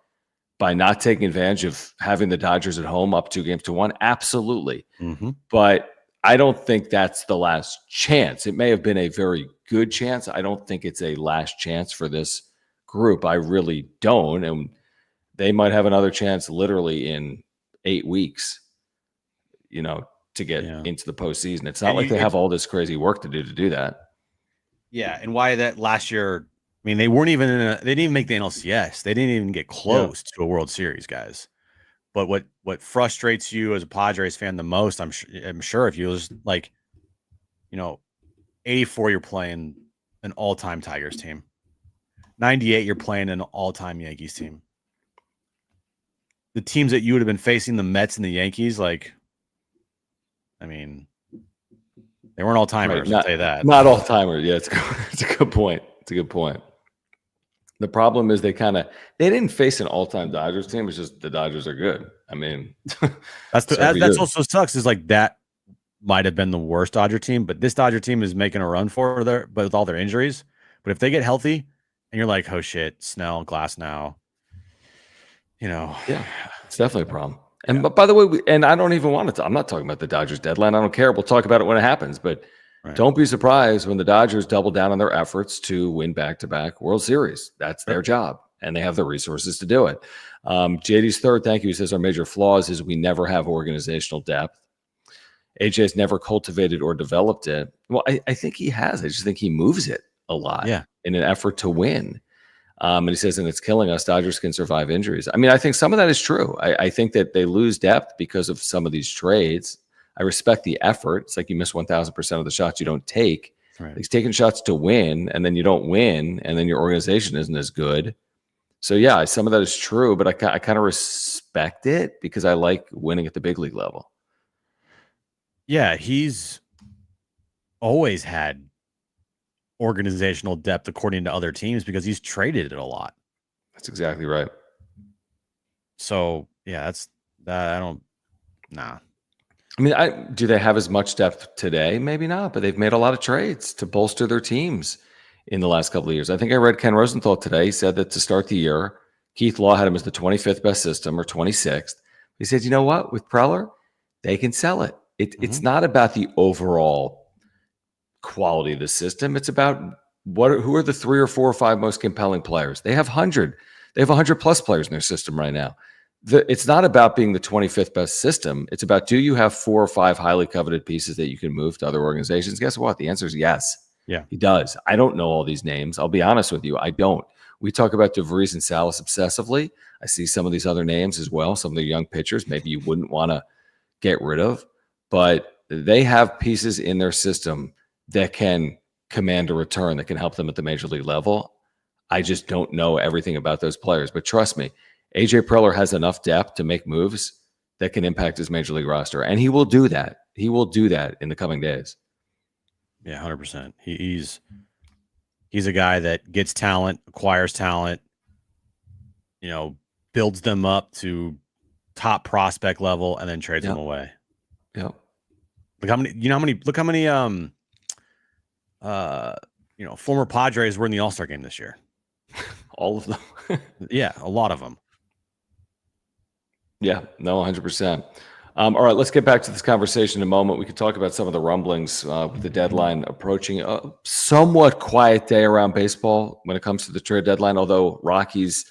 by not taking advantage of having the Dodgers at home up 2-1? Absolutely. But I don't think that's the last chance. It may have been a very good chance. I don't think it's a last chance for this group. I really don't. And they might have another chance literally in 8 weeks, to get into the postseason. It's not like they have all this crazy work to do that. Yeah. And why that last year, I mean, they weren't even they didn't even make the NLCS. They didn't even get close to a World Series, guys. But what frustrates you as a Padres fan the most, I'm sure if you was 84, you're playing an all-time Tigers team. 98, you're playing an all-time Yankees team. The teams that you would have been facing, the Mets and the Yankees, I mean, they weren't all-timers, right, I'll say that. Not all-timers. Yeah, it's a good point. It's a good point. The problem is they didn't face an all-time Dodgers team. It's just the Dodgers are good. I mean, that's also sucks is that might have been the worst Dodger team, but this Dodger team is making a run but with all their injuries. But if they get healthy and you're like, oh shit, Snell, Glass now, yeah, it's definitely a problem. And but by the way, and I don't even want to. I'm not talking about the Dodgers deadline. I don't care. We'll talk about it when it happens. But don't be surprised when the Dodgers double down on their efforts to win back-to-back World Series. That's their job, and they have the resources to do it. JD's third, thank you. He says our major flaws is we never have organizational depth. AJ has never cultivated or developed it. Well, I think he has. I just think he moves it a lot in an effort to win. And he says, and it's killing us. Dodgers can survive injuries. I mean, I think some of that is true. I think that they lose depth because of some of these trades. I respect the effort. It's like you miss 1,000% of the shots you don't take. Right. He's taking shots to win, and then you don't win, and then your organization isn't as good. So, yeah, some of that is true, but I kind of respect it because I like winning at the big league level. Yeah, he's always had organizational depth according to other teams because he's traded it a lot. That's exactly right. So yeah, that's that. I don't. Nah. I mean, do they have as much depth today? Maybe not, but they've made a lot of trades to bolster their teams in the last couple of years. I think I read Ken Rosenthal today. He said that to start the year, Keith Law had him as the 25th best system or 26th. He said, you know what? With Preller, they can sell it. It's not about the overall quality of the system. It's about who are the 3 or 4 or 5 most compelling players. They have 100. They have 100 plus players in their system right now. It's not about being the 25th best system. It's about, do you have 4 or 5 highly coveted pieces that you can move to other organizations? Guess what? The answer is yes. Yeah, he does. I don't know all these names. I'll be honest with you. I don't. We talk about DeVries and Salas obsessively. I see some of these other names as well. Some of the young pitchers maybe you wouldn't want to get rid of, but they have pieces in their system that can command a return that can help them at the major league level. I just don't know everything about those players, but trust me, AJ Preller has enough depth to make moves that can impact his major league roster, and he will do that. He will do that in the coming days. Yeah, 100%. He's a guy that gets talent, acquires talent, builds them up to top prospect level, and then trades Yep. them away. Yep. Look how many former Padres were in the All-Star game this year. All of them. Yeah, a lot of them. Yeah, no, 100%. All right, let's get back to this conversation in a moment. We could talk about some of the rumblings with the deadline approaching. A somewhat quiet day around baseball when it comes to the trade deadline, although Rockies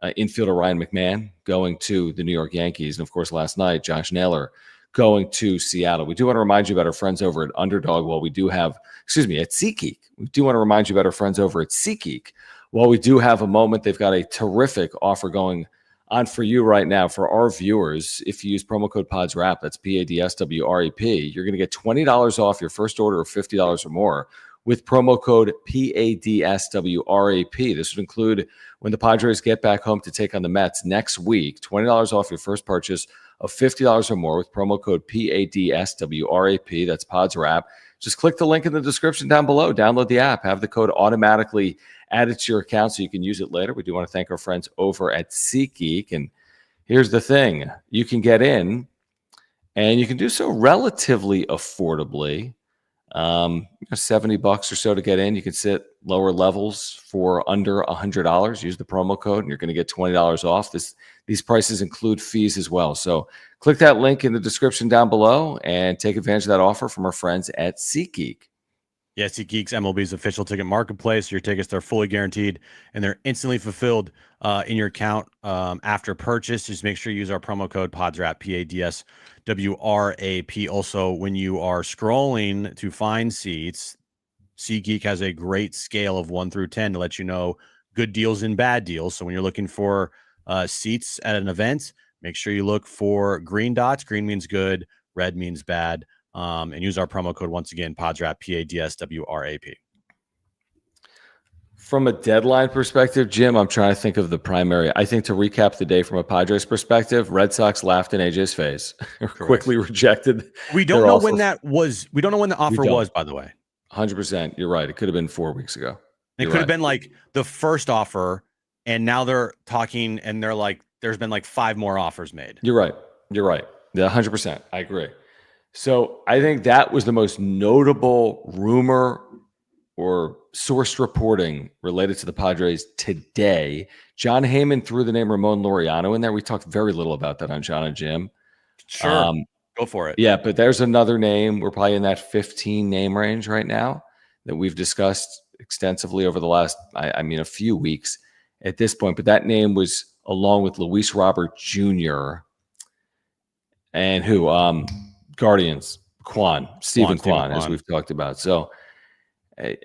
infielder Ryan McMahon going to the New York Yankees. And, of course, last night, Josh Naylor going to Seattle. We do want to remind you about our friends over at Underdog while we do have, at SeatGeek. We do want to remind you about our friends over at SeatGeek. While we do have a moment, they've got a terrific offer going on for you right now. For our viewers, if you use promo code PODSWRAP, that's PADSWRAP, you're going to get $20 off your first order of $50 or more with promo code PADSWRAP. This would include when the Padres get back home to take on the Mets next week, $20 off your first purchase of $50 or more with promo code PADSWRAP. That's PODSWRAP. Just click the link in the description down below. Download the app. Have the code automatically added to your account so you can use it later. We do want to thank our friends over at SeatGeek. And here's the thing. You can get in, and you can do so relatively affordably. $70 or so to get in. You can sit lower levels for under $100. Use the promo code, and you're going to get $20 off. These prices include fees as well. So click that link in the description down below and take advantage of that offer from our friends at SeatGeek. Yeah, SeatGeek's MLB's official ticket marketplace. Your tickets are fully guaranteed, and they're instantly fulfilled in your account after purchase. Just make sure you use our promo code PODSWRAP, PADSWRAP. Also, when you are scrolling to find seats, SeatGeek has a great scale of 1 through 10 to let you know good deals and bad deals. So when you're looking for seats at an event, make sure you look for green dots. Green means good, red means bad. And use our promo code once again, PODSWRAP, PADSWRAP. From a deadline perspective, Jim, I'm trying to think of the primary. I think to recap the day from a Padres perspective, Red Sox laughed in AJ's face, quickly rejected. We don't know when that was. We don't know when the offer was, by the way. 100%. You're right. It could have been 4 weeks ago. It could have been like the first offer, and now they're talking, and they're like, there's been like 5 more offers made. You're right. Yeah, 100%. I agree. So I think that was the most notable rumor or sourced reporting related to the Padres today. John Heyman threw the name Ramon Laureano in there. We talked very little about that on John and Jim. Sure. Go for it. Yeah, but there's another name. We're probably in that 15 name range right now that we've discussed extensively over the last, a few weeks at this point. But that name was along with Luis Robert Jr. and who? Guardians, Stephen Kwan, as we've talked about. So, I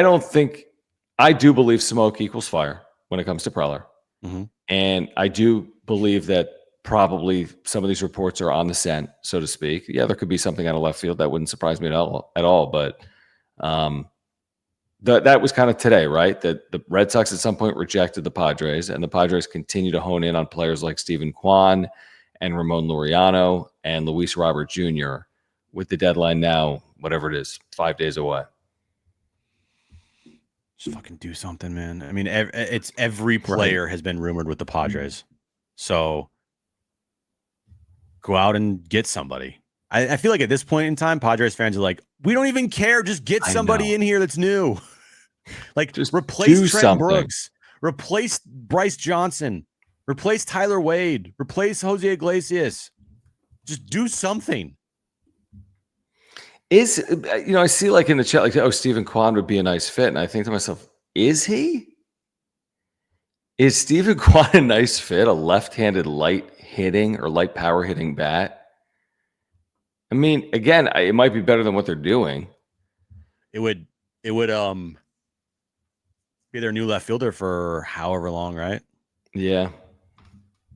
don't think – I do believe smoke equals fire when it comes to Preller. Mm-hmm. And I do believe that probably some of these reports are on the scent, so to speak. Yeah, there could be something out of left field that wouldn't surprise me at all. But that was kind of today, right? That the Red Sox at some point rejected the Padres, and the Padres continue to hone in on players like Stephen Kwan and Ramon Laureano and Luis Robert Jr. with the deadline now, whatever it is, 5 days away. Just fucking do something, man. I mean, it's every player has been rumored with the Padres. So go out and get somebody. I feel like at this point in time, Padres fans are like, we don't even care. Just get somebody in here that's new. Like, just replace Trent Brooks. Replace Bryce Johnson. Replace Tyler Wade. Replace Jose Iglesias. Just do something. I see like in the chat, like, Stephen Kwan would be a nice fit. And I think to myself, is he? Is Stephen Kwan a nice fit? A left-handed light hitting or light power hitting bat? I mean, again, it might be better than what they're doing. It would be their new left fielder for however long, right? Yeah.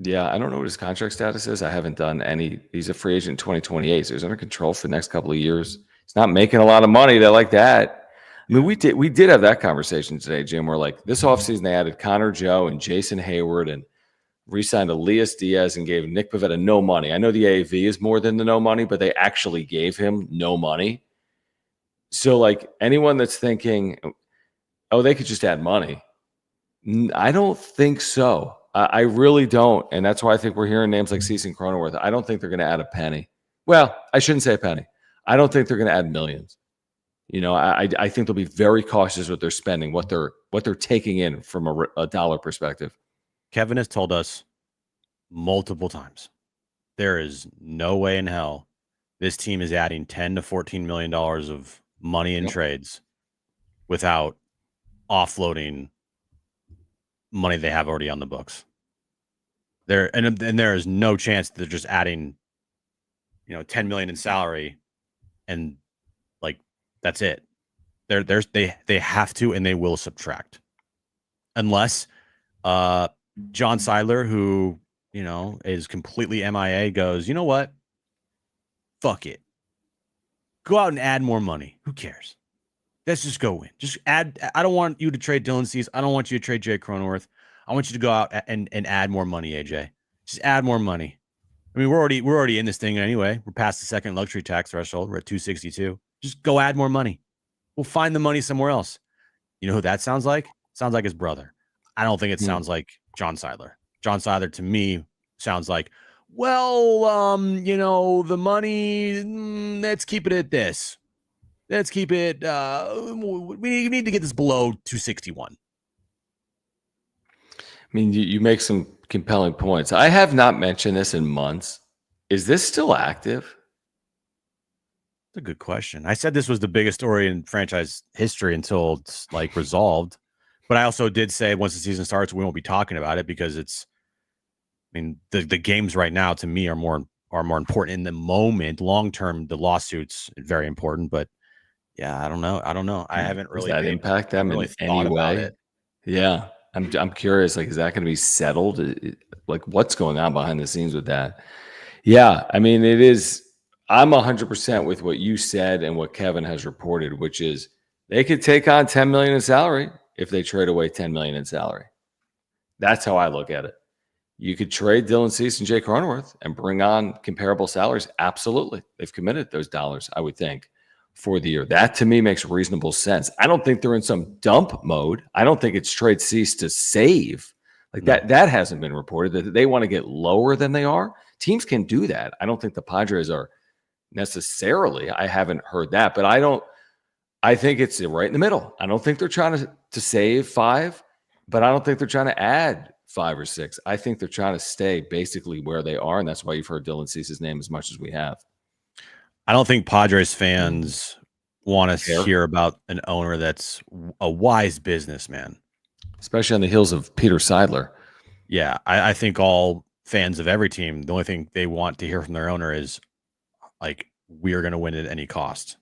I don't know what his contract status is. I haven't done any. He's a free agent in 2028, so he's under control for the next couple of years. He's not making a lot of money. They like that. I mean, we did have that conversation today, Jim, where like this offseason they added Connor Joe and Jason Hayward and re-signed Elias Diaz and gave Nick Pivetta no money. I know the AAV is more than the no money, but they actually gave him no money. So like anyone that's thinking, oh, they could just add money. I don't think so. I really don't. And that's why I think we're hearing names like Cease and Cronenworth. I don't think they're going to add a penny. Well, I shouldn't say a penny. I don't think they're going to add millions. I think they'll be very cautious with their spending, what they're taking in from a dollar perspective. Kevin has told us multiple times there is no way in hell this team is adding $10 to $14 million of money in trades without offloading money they have already on the books. And there is no chance that they're just adding, $10 million in salary and like that's it. They have to, and they will subtract unless John Seidler, who is completely MIA, goes, you know what? Fuck it. Go out and add more money. Who cares? Let's just go win. Just add. I don't want you to trade Dylan Cease. I don't want you to trade Jay Cronenworth. I want you to go out and add more money, AJ. Just add more money. I mean, we're already in this thing anyway. We're past the second luxury tax threshold. We're at 262. Just go add more money. We'll find the money somewhere else. You know who that sounds like? Sounds like his brother. I don't think it sounds like John Seidler. John Seidler to me sounds like, well, the money, let's keep it at this. Let's keep it, we need to get this below 261. I mean, you make some compelling points. I have not mentioned this in months. Is this still active? That's a good question. I said this was the biggest story in franchise history until it's resolved. But I also did say once the season starts, we won't be talking about it because the games right now to me are more important in the moment. Long term, the lawsuits very important. But yeah, I don't know. I haven't really. Does that impact them in any way? Yeah, I'm curious. Is that going to be settled? What's going on behind the scenes with that? Yeah, I mean, it is. I'm 100% with what you said and what Kevin has reported, which is they could take on $10 million in salary if they trade away $10 million in salary. That's how I look at it. You could trade Dylan Cease and Jay Cronenworth and bring on comparable salaries. Absolutely. They've committed those dollars, I would think, for the year. That to me makes reasonable sense. I don't think they're in some dump mode. I don't think it's trade Cease to save. That hasn't been reported, that they want to get lower than they are. Teams can do that. I don't think the Padres are necessarily. I haven't heard that, but I think it's right in the middle. I don't think they're trying to save 5, but I don't think they're trying to add 5 or 6. I think they're trying to stay basically where they are, and that's why you've heard Dylan Cease's name as much as we have. I don't think Padres fans want to hear about an owner that's a wise businessman, especially on the heels of Peter Seidler. Yeah, I think all fans of every team, the only thing they want to hear from their owner is we are going to win at any cost.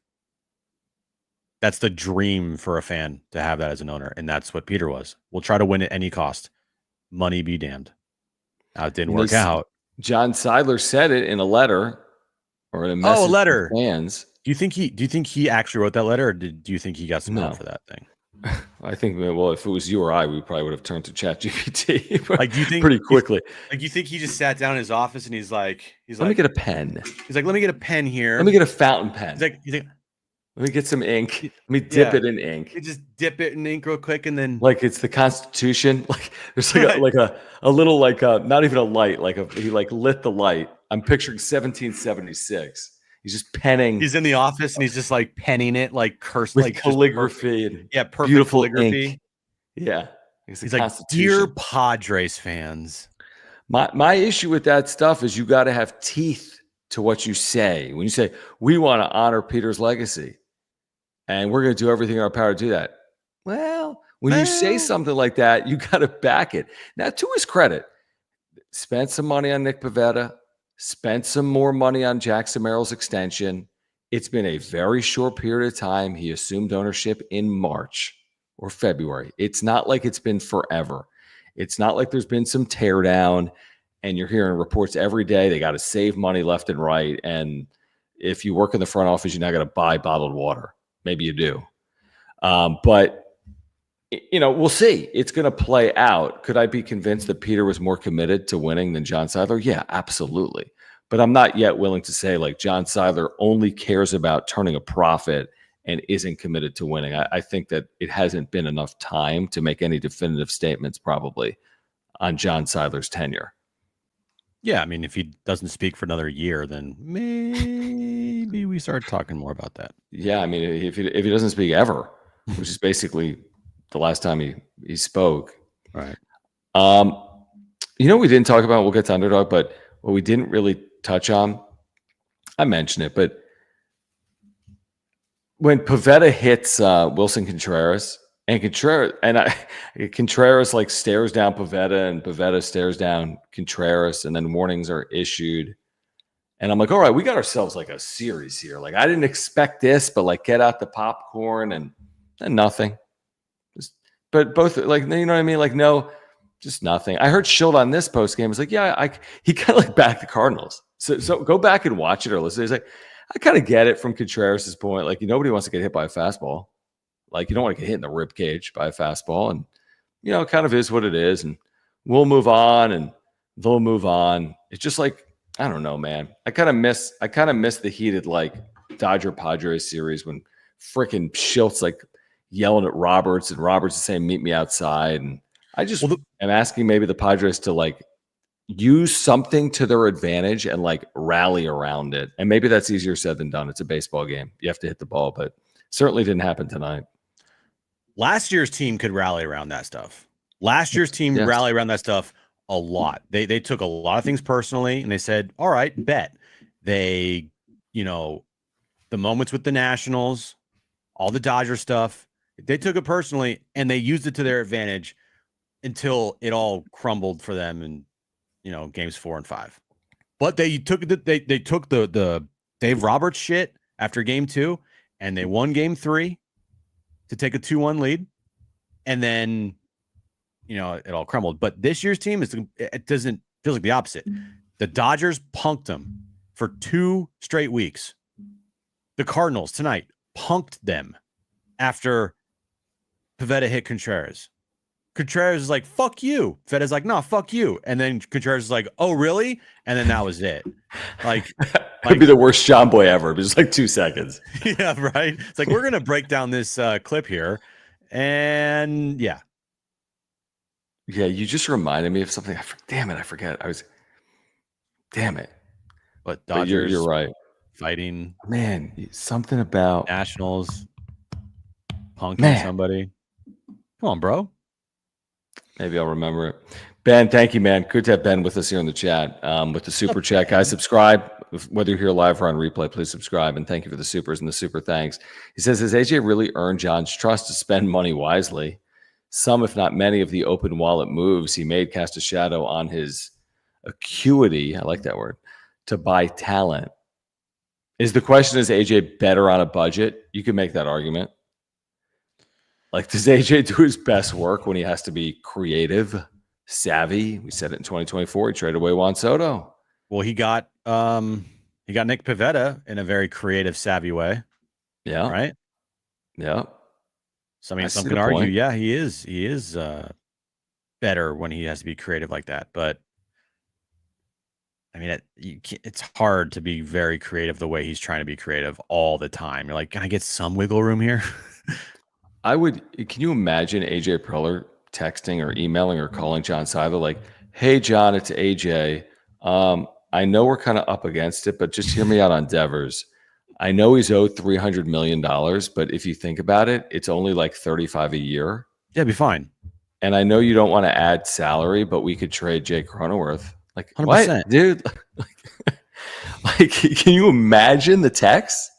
That's the dream for a fan to have that as an owner. And that's what Peter was. We'll try to win at any cost. Money be damned. Now it didn't work out. John Seidler said it in a letter or in a message a letter. to fans. Do you think he actually wrote that letter, or do you think he got some help for that thing? I think, well, if it was you or I, we probably would have turned to ChatGPT do you think pretty quickly. You think he just sat down in his office and he's like, let me get a pen. He's like, let me get a pen here. Let me get a fountain pen. He's like, let me get some ink. Let me dip it in ink. You just dip it in ink real quick, and then it's the Constitution. There's a little not even a light. He lit the light. I'm picturing 1776. He's just penning. He's in the office and he's just penning it, cursed, with calligraphy. Perfect beautiful calligraphy. Ink. Yeah, he's like, dear Padres fans. My issue with that stuff is you got to have teeth to what you say. When you say we want to honor Peter's legacy, and we're going to do everything in our power to do that. Well, when you say something like that, you got to back it. Now, to his credit, spent some money on Nick Pivetta. Spent some more money on Jackson Merrill's extension. It's been a very short period of time. He assumed ownership in March or February. It's not like it's been forever. It's not like there's been some teardown and you're hearing reports every day. They got to save money left and right. And if you work in the front office, you're not going to buy bottled water. Maybe you do. But we'll see. It's going to play out. Could I be convinced that Peter was more committed to winning than John Seidler? Yeah, absolutely. But I'm not yet willing to say John Seidler only cares about turning a profit and isn't committed to winning. I think that it hasn't been enough time to make any definitive statements probably on John Seidler's tenure. Yeah, I mean, if he doesn't speak for another year, then maybe we start talking more about that. Yeah, I mean, if he doesn't speak ever, which is basically the last time he spoke. Right. We didn't talk about, we'll get to underdog, but what we didn't really touch on, I mentioned it, but when Pivetta hits Wilson Contreras, and Contreras like stares down Pivetta, and Pivetta stares down Contreras, and then warnings are issued. And I'm like, all right, we got ourselves like a series here. Like, I didn't expect this, but like, get out the popcorn and nothing. But both, like, you know what I mean? Like, no, just nothing. I heard Schild on this post game was like, yeah, he kind of like backed the Cardinals. So go back and watch it or listen. He's like, I kind of get it from Contreras' point. Like, nobody wants to get hit by a fastball. Like, you don't want to get hit in the rib cage by a fastball. And, it kind of is what it is. And we'll move on and they'll move on. It's just like, I don't know, man. I kind of miss the heated like Dodger Padres series when freaking Schilt's like yelling at Roberts and Roberts is saying, meet me outside. And I just am asking maybe the Padres to like use something to their advantage and like rally around it. And maybe that's easier said than done. It's a baseball game. You have to hit the ball, but certainly didn't happen tonight. Last year's team could rally around that stuff. Rally around that stuff a lot. They took a lot of things personally and they said, all right, bet. They, the moments with the Nationals, all the Dodger stuff, they took it personally and they used it to their advantage until it all crumbled for them in, games 4 and 5. But they took the Dave Roberts shit after game 2 and they won game 3 to take a 2-1 lead. And then, it all crumbled. But this year's team feels like the opposite. The Dodgers punked them for 2 straight weeks. The Cardinals tonight punked them after Pivetta hit Contreras. Contreras is like, fuck you. Pivetta's like, no, fuck you. And then Contreras is like, oh, really? And then that was it. Like, could be the worst John Boy ever. But it's like 2 seconds. Yeah, right. It's like, we're going to break down this clip here. And yeah. Yeah, you just reminded me of something. Damn it, I forget. Damn it. But Dodgers, you're right. Fighting. Man, something about Nationals punking somebody. Come on, bro. Maybe I'll remember it. Ben, thank you, man. Good to have Ben with us here in the chat. With the super chat, guys, subscribe. Whether you're here live or on replay, please subscribe. And thank you for the supers and the super thanks. He says, has AJ really earned John's trust to spend money wisely? Some, if not many, of the open wallet moves he made cast a shadow on his acuity, I like that word, to buy talent. Is AJ better on a budget? You can make that argument. Like, does AJ do his best work when he has to be creative, savvy? We said it in 2024. He traded away Juan Soto. Well, he got Nick Pivetta in a very creative, savvy way. Yeah. Right. Yeah. So I mean, some can argue, yeah, he is better when he has to be creative like that. But I mean, it's hard to be very creative the way he's trying to be creative all the time. You're like, can I get some wiggle room here? Can you imagine AJ Preller texting or emailing or calling John Seidler like, hey, John, it's AJ. I know we're kind of up against it, but just hear me out on Devers. I know he's owed $300 million, but if you think about it, it's only like $35 a year. Yeah, it'd be fine. And I know you don't want to add salary, but we could trade Jake Cronenworth. Like, 100%. What, dude? Like, can you imagine the texts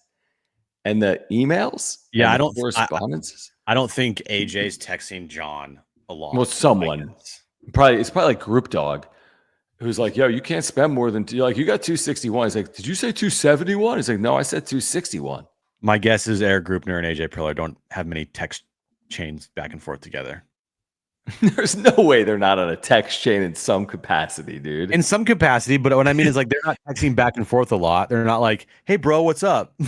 and the emails? Yeah, and correspondences. I don't think AJ's texting John a lot. Well, someone it's probably like Group Dog, who's like, yo, you can't spend more than you got 261. He's like, did you say 271? He's like, no, I said 261. My guess is Eric Grupner and AJ Preller don't have many text chains back and forth together. There's no way they're not on a text chain in some capacity, dude. In some capacity, but what I mean is like they're not texting back and forth a lot. They're not like, hey, bro, what's up?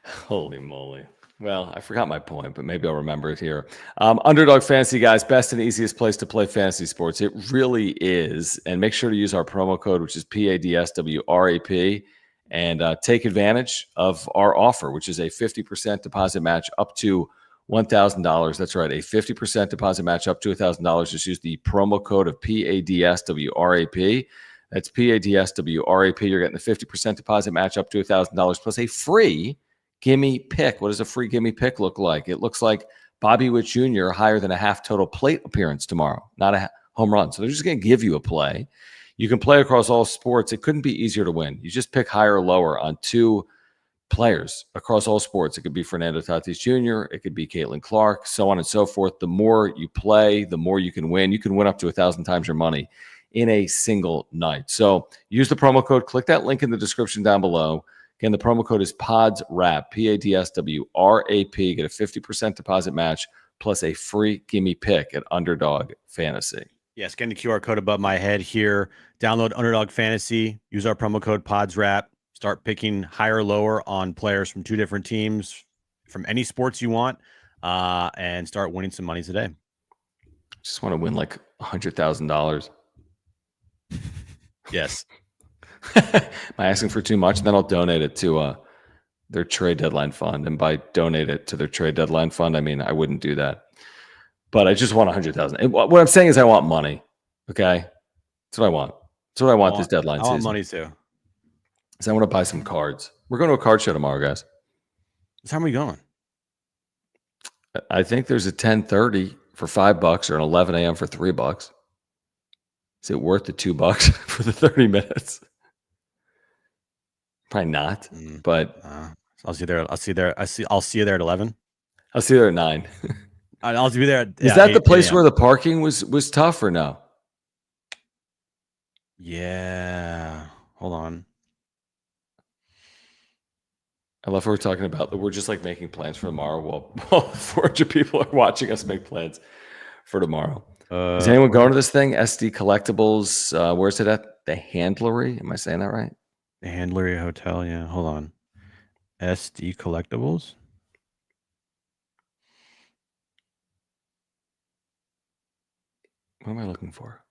Holy moly. Well, I forgot my point, but maybe I'll remember it here. Underdog Fantasy, guys, best and easiest place to play fantasy sports. It really is. And make sure to use our promo code, which is PADSWRAP, and take advantage of our offer, which is a 50% deposit match up to $1,000. That's right. A 50% deposit match up to $1,000. Just use the promo code of PADSWRAP. That's PADSWRAP. You're getting the 50% deposit match up to $1,000 plus a free gimme pick. What does a free gimme pick look like? It looks like Bobby Witt Jr. higher than a half total plate appearance tomorrow, not a home run. So they're just going to give you a play. You can play across all sports. It couldn't be easier to win. You just pick higher or lower on 2 players across all sports. It could be Fernando Tatis Jr., it could be Caitlin Clark, so on and so forth. The more you play, the more you can win. You can win up to 1,000 times your money in a single night. So use the promo code. Click that link in the description down below. Again, the promo code is PODSWRAP, PADSWRAP. Get a 50% deposit match plus a free gimme pick at Underdog Fantasy. Yeah, scan the QR code above my head here. Download Underdog Fantasy. Use our promo code PODSWRAP. Start picking higher or lower on players from 2 different teams from any sports you want, and start winning some money today. Just want to win like $100,000. Yes. Am I asking for too much? Then I'll donate it to their trade deadline fund. And by donate it to their trade deadline fund, I mean I wouldn't do that. But I just want 100,000. What I'm saying is I want money. Okay, that's what I want. That's what I want this deadline season. I want money too. So I want to buy some cards. We're going to a card show tomorrow, guys. So how are we going? I think there's a 10:30 for $5 or an 11 a.m. for $3. Is it worth the $2 for the 30 minutes? Probably not. But I'll see you there. I'll see you there at 11. I'll see you there at 9. I'll be there. Is that the place where the parking was tough or no? Yeah. Hold on. I love what we're talking about. We're just like making plans for tomorrow while 400 people are watching us make plans for tomorrow. Is anyone going to this thing? SD Collectibles. Where's it at? The Handlery. Am I saying that right? The Handlery Hotel. Yeah. Hold on. SD Collectibles. What am I looking for?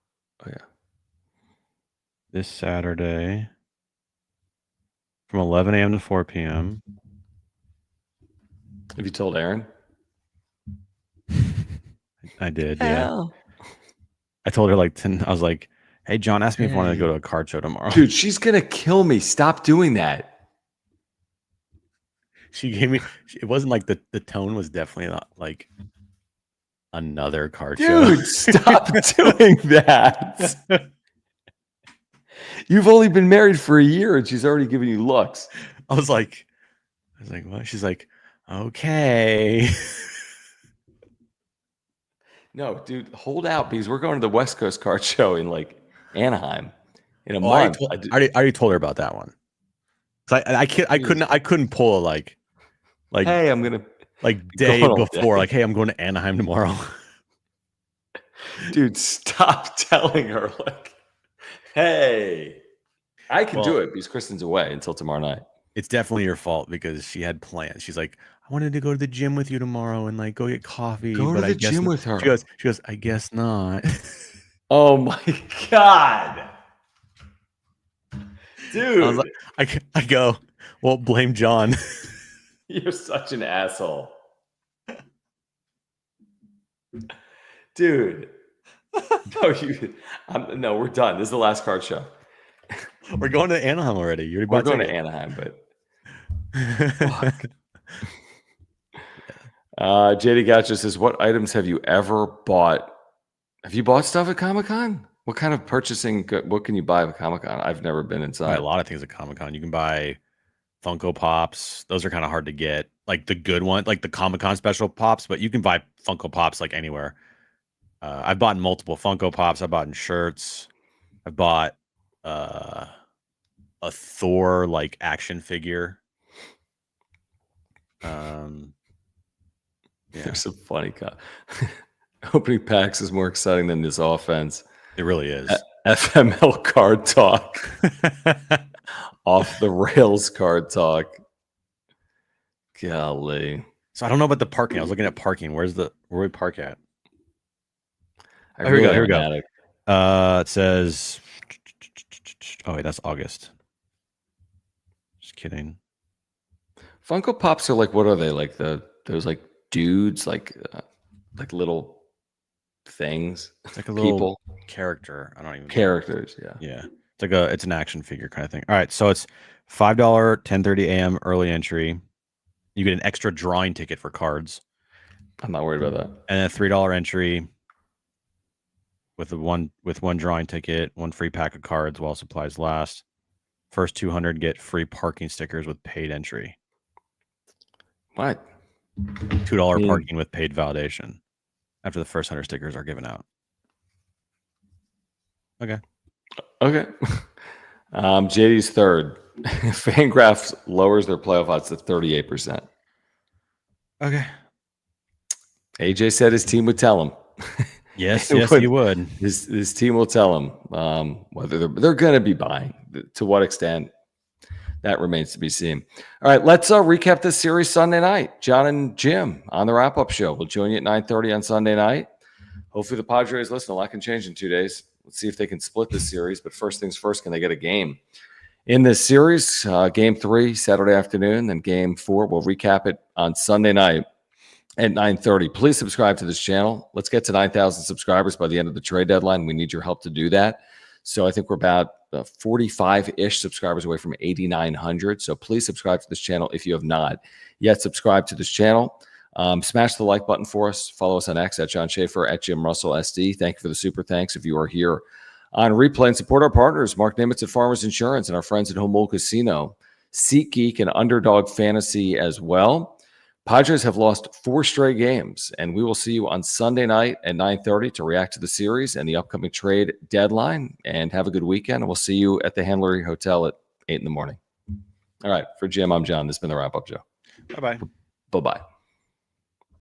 Oh, yeah. This Saturday from 11 a.m. to 4 p.m. Have you told Aaron? I did, yeah. I told her like 10. I was like, hey, John, ask me if I wanted to go to a card show tomorrow. Dude, she's going to kill me. Stop doing that. She gave me, it wasn't like the tone was definitely not like another card show. Dude, stop doing that. You've only been married for a year and she's already giving you looks. I was like, what? She's like, okay. No, dude, hold out because we're going to the West Coast card show in like Anaheim in a month. I already told her about that one. So I couldn't pull like hey, I'm gonna like day before like, hey, I'm going to Anaheim tomorrow. Dude, stop telling her like, hey, I can do it because Kristen's away until tomorrow night. It's definitely your fault because she had plans. She's like, I wanted to go to the gym with you tomorrow and like go get coffee. Go to the gym with her. She goes, I guess not. Oh my God. Dude. I was like, I go, well, blame John. You're such an asshole. Dude. No, we're done. This is the last card show. We're going to Anaheim already. We're going to Anaheim, but fuck. JD Gotcha says, what items have you ever bought? Have you bought stuff at Comic-Con? What kind of purchasing? What can you buy at Comic-Con? I've never been inside. Buy a lot of things at Comic-Con. You can buy Funko Pops. Those are kind of hard to get. Like the good one, like the Comic-Con special Pops, but you can buy Funko Pops like anywhere. I've bought multiple Funko Pops. I've bought shirts. I've bought a Thor like action figure. Yeah. There's some funny opening packs is more exciting than this offense. It really is. FML card talk. Off the rails card talk. Golly. So I don't know about the parking. I was looking at parking. Where we park at? Here we go. It says, oh wait, that's August. Just kidding. Funko Pops are like, what are they? Like those like dudes, like little things. It's like a people, little character. I don't even know. Characters. Yeah. Yeah. It's an action figure kind of thing. All right. So it's $5, 10:30 a.m. early entry. You get an extra drawing ticket for cards. I'm not worried about that. And a $3 entry with one drawing ticket, one free pack of cards while supplies last. First 200 get free parking stickers with paid entry. What? $2 parking with paid validation after the first 100 stickers are given out. Okay. JD's third. Fangraphs lowers their playoff odds to 38%. Okay. AJ said his team would tell him. Yes, he would. His team will tell him whether they're going to be buying. To what extent, that remains to be seen. All right, let's recap this series Sunday night. John and Jim on the wrap-up show. We'll join you at 9:30 on Sunday night. Hopefully the Padres listen. A lot can change in 2 days. Let's see if they can split this series. But first things first, can they get a game in this series? Game 3, Saturday afternoon, then Game 4. We'll recap it on Sunday night at 9:30. Please subscribe to this channel. Let's get to 9,000 subscribers by the end of the trade deadline. We need your help to do that. So I think we're about 45-ish subscribers away from 8,900. So please subscribe to this channel if you have not yet subscribed to this channel. Smash the like button for us. Follow us on X at John Schaefer, at Jim Russell SD. Thank you for the super thanks if you are here on replay, and support our partners, Mark Nimitz at Farmers Insurance and our friends at Home Bowl Casino, SeatGeek and Underdog Fantasy as well. Padres have lost 4 straight games, and we will see you on Sunday night at 9:30 to react to the series and the upcoming trade deadline. And have a good weekend, and we'll see you at the Handlery Hotel at 8 in the morning. All right, for Jim, I'm John. This has been the wrap-up show. Bye-bye. Bye-bye.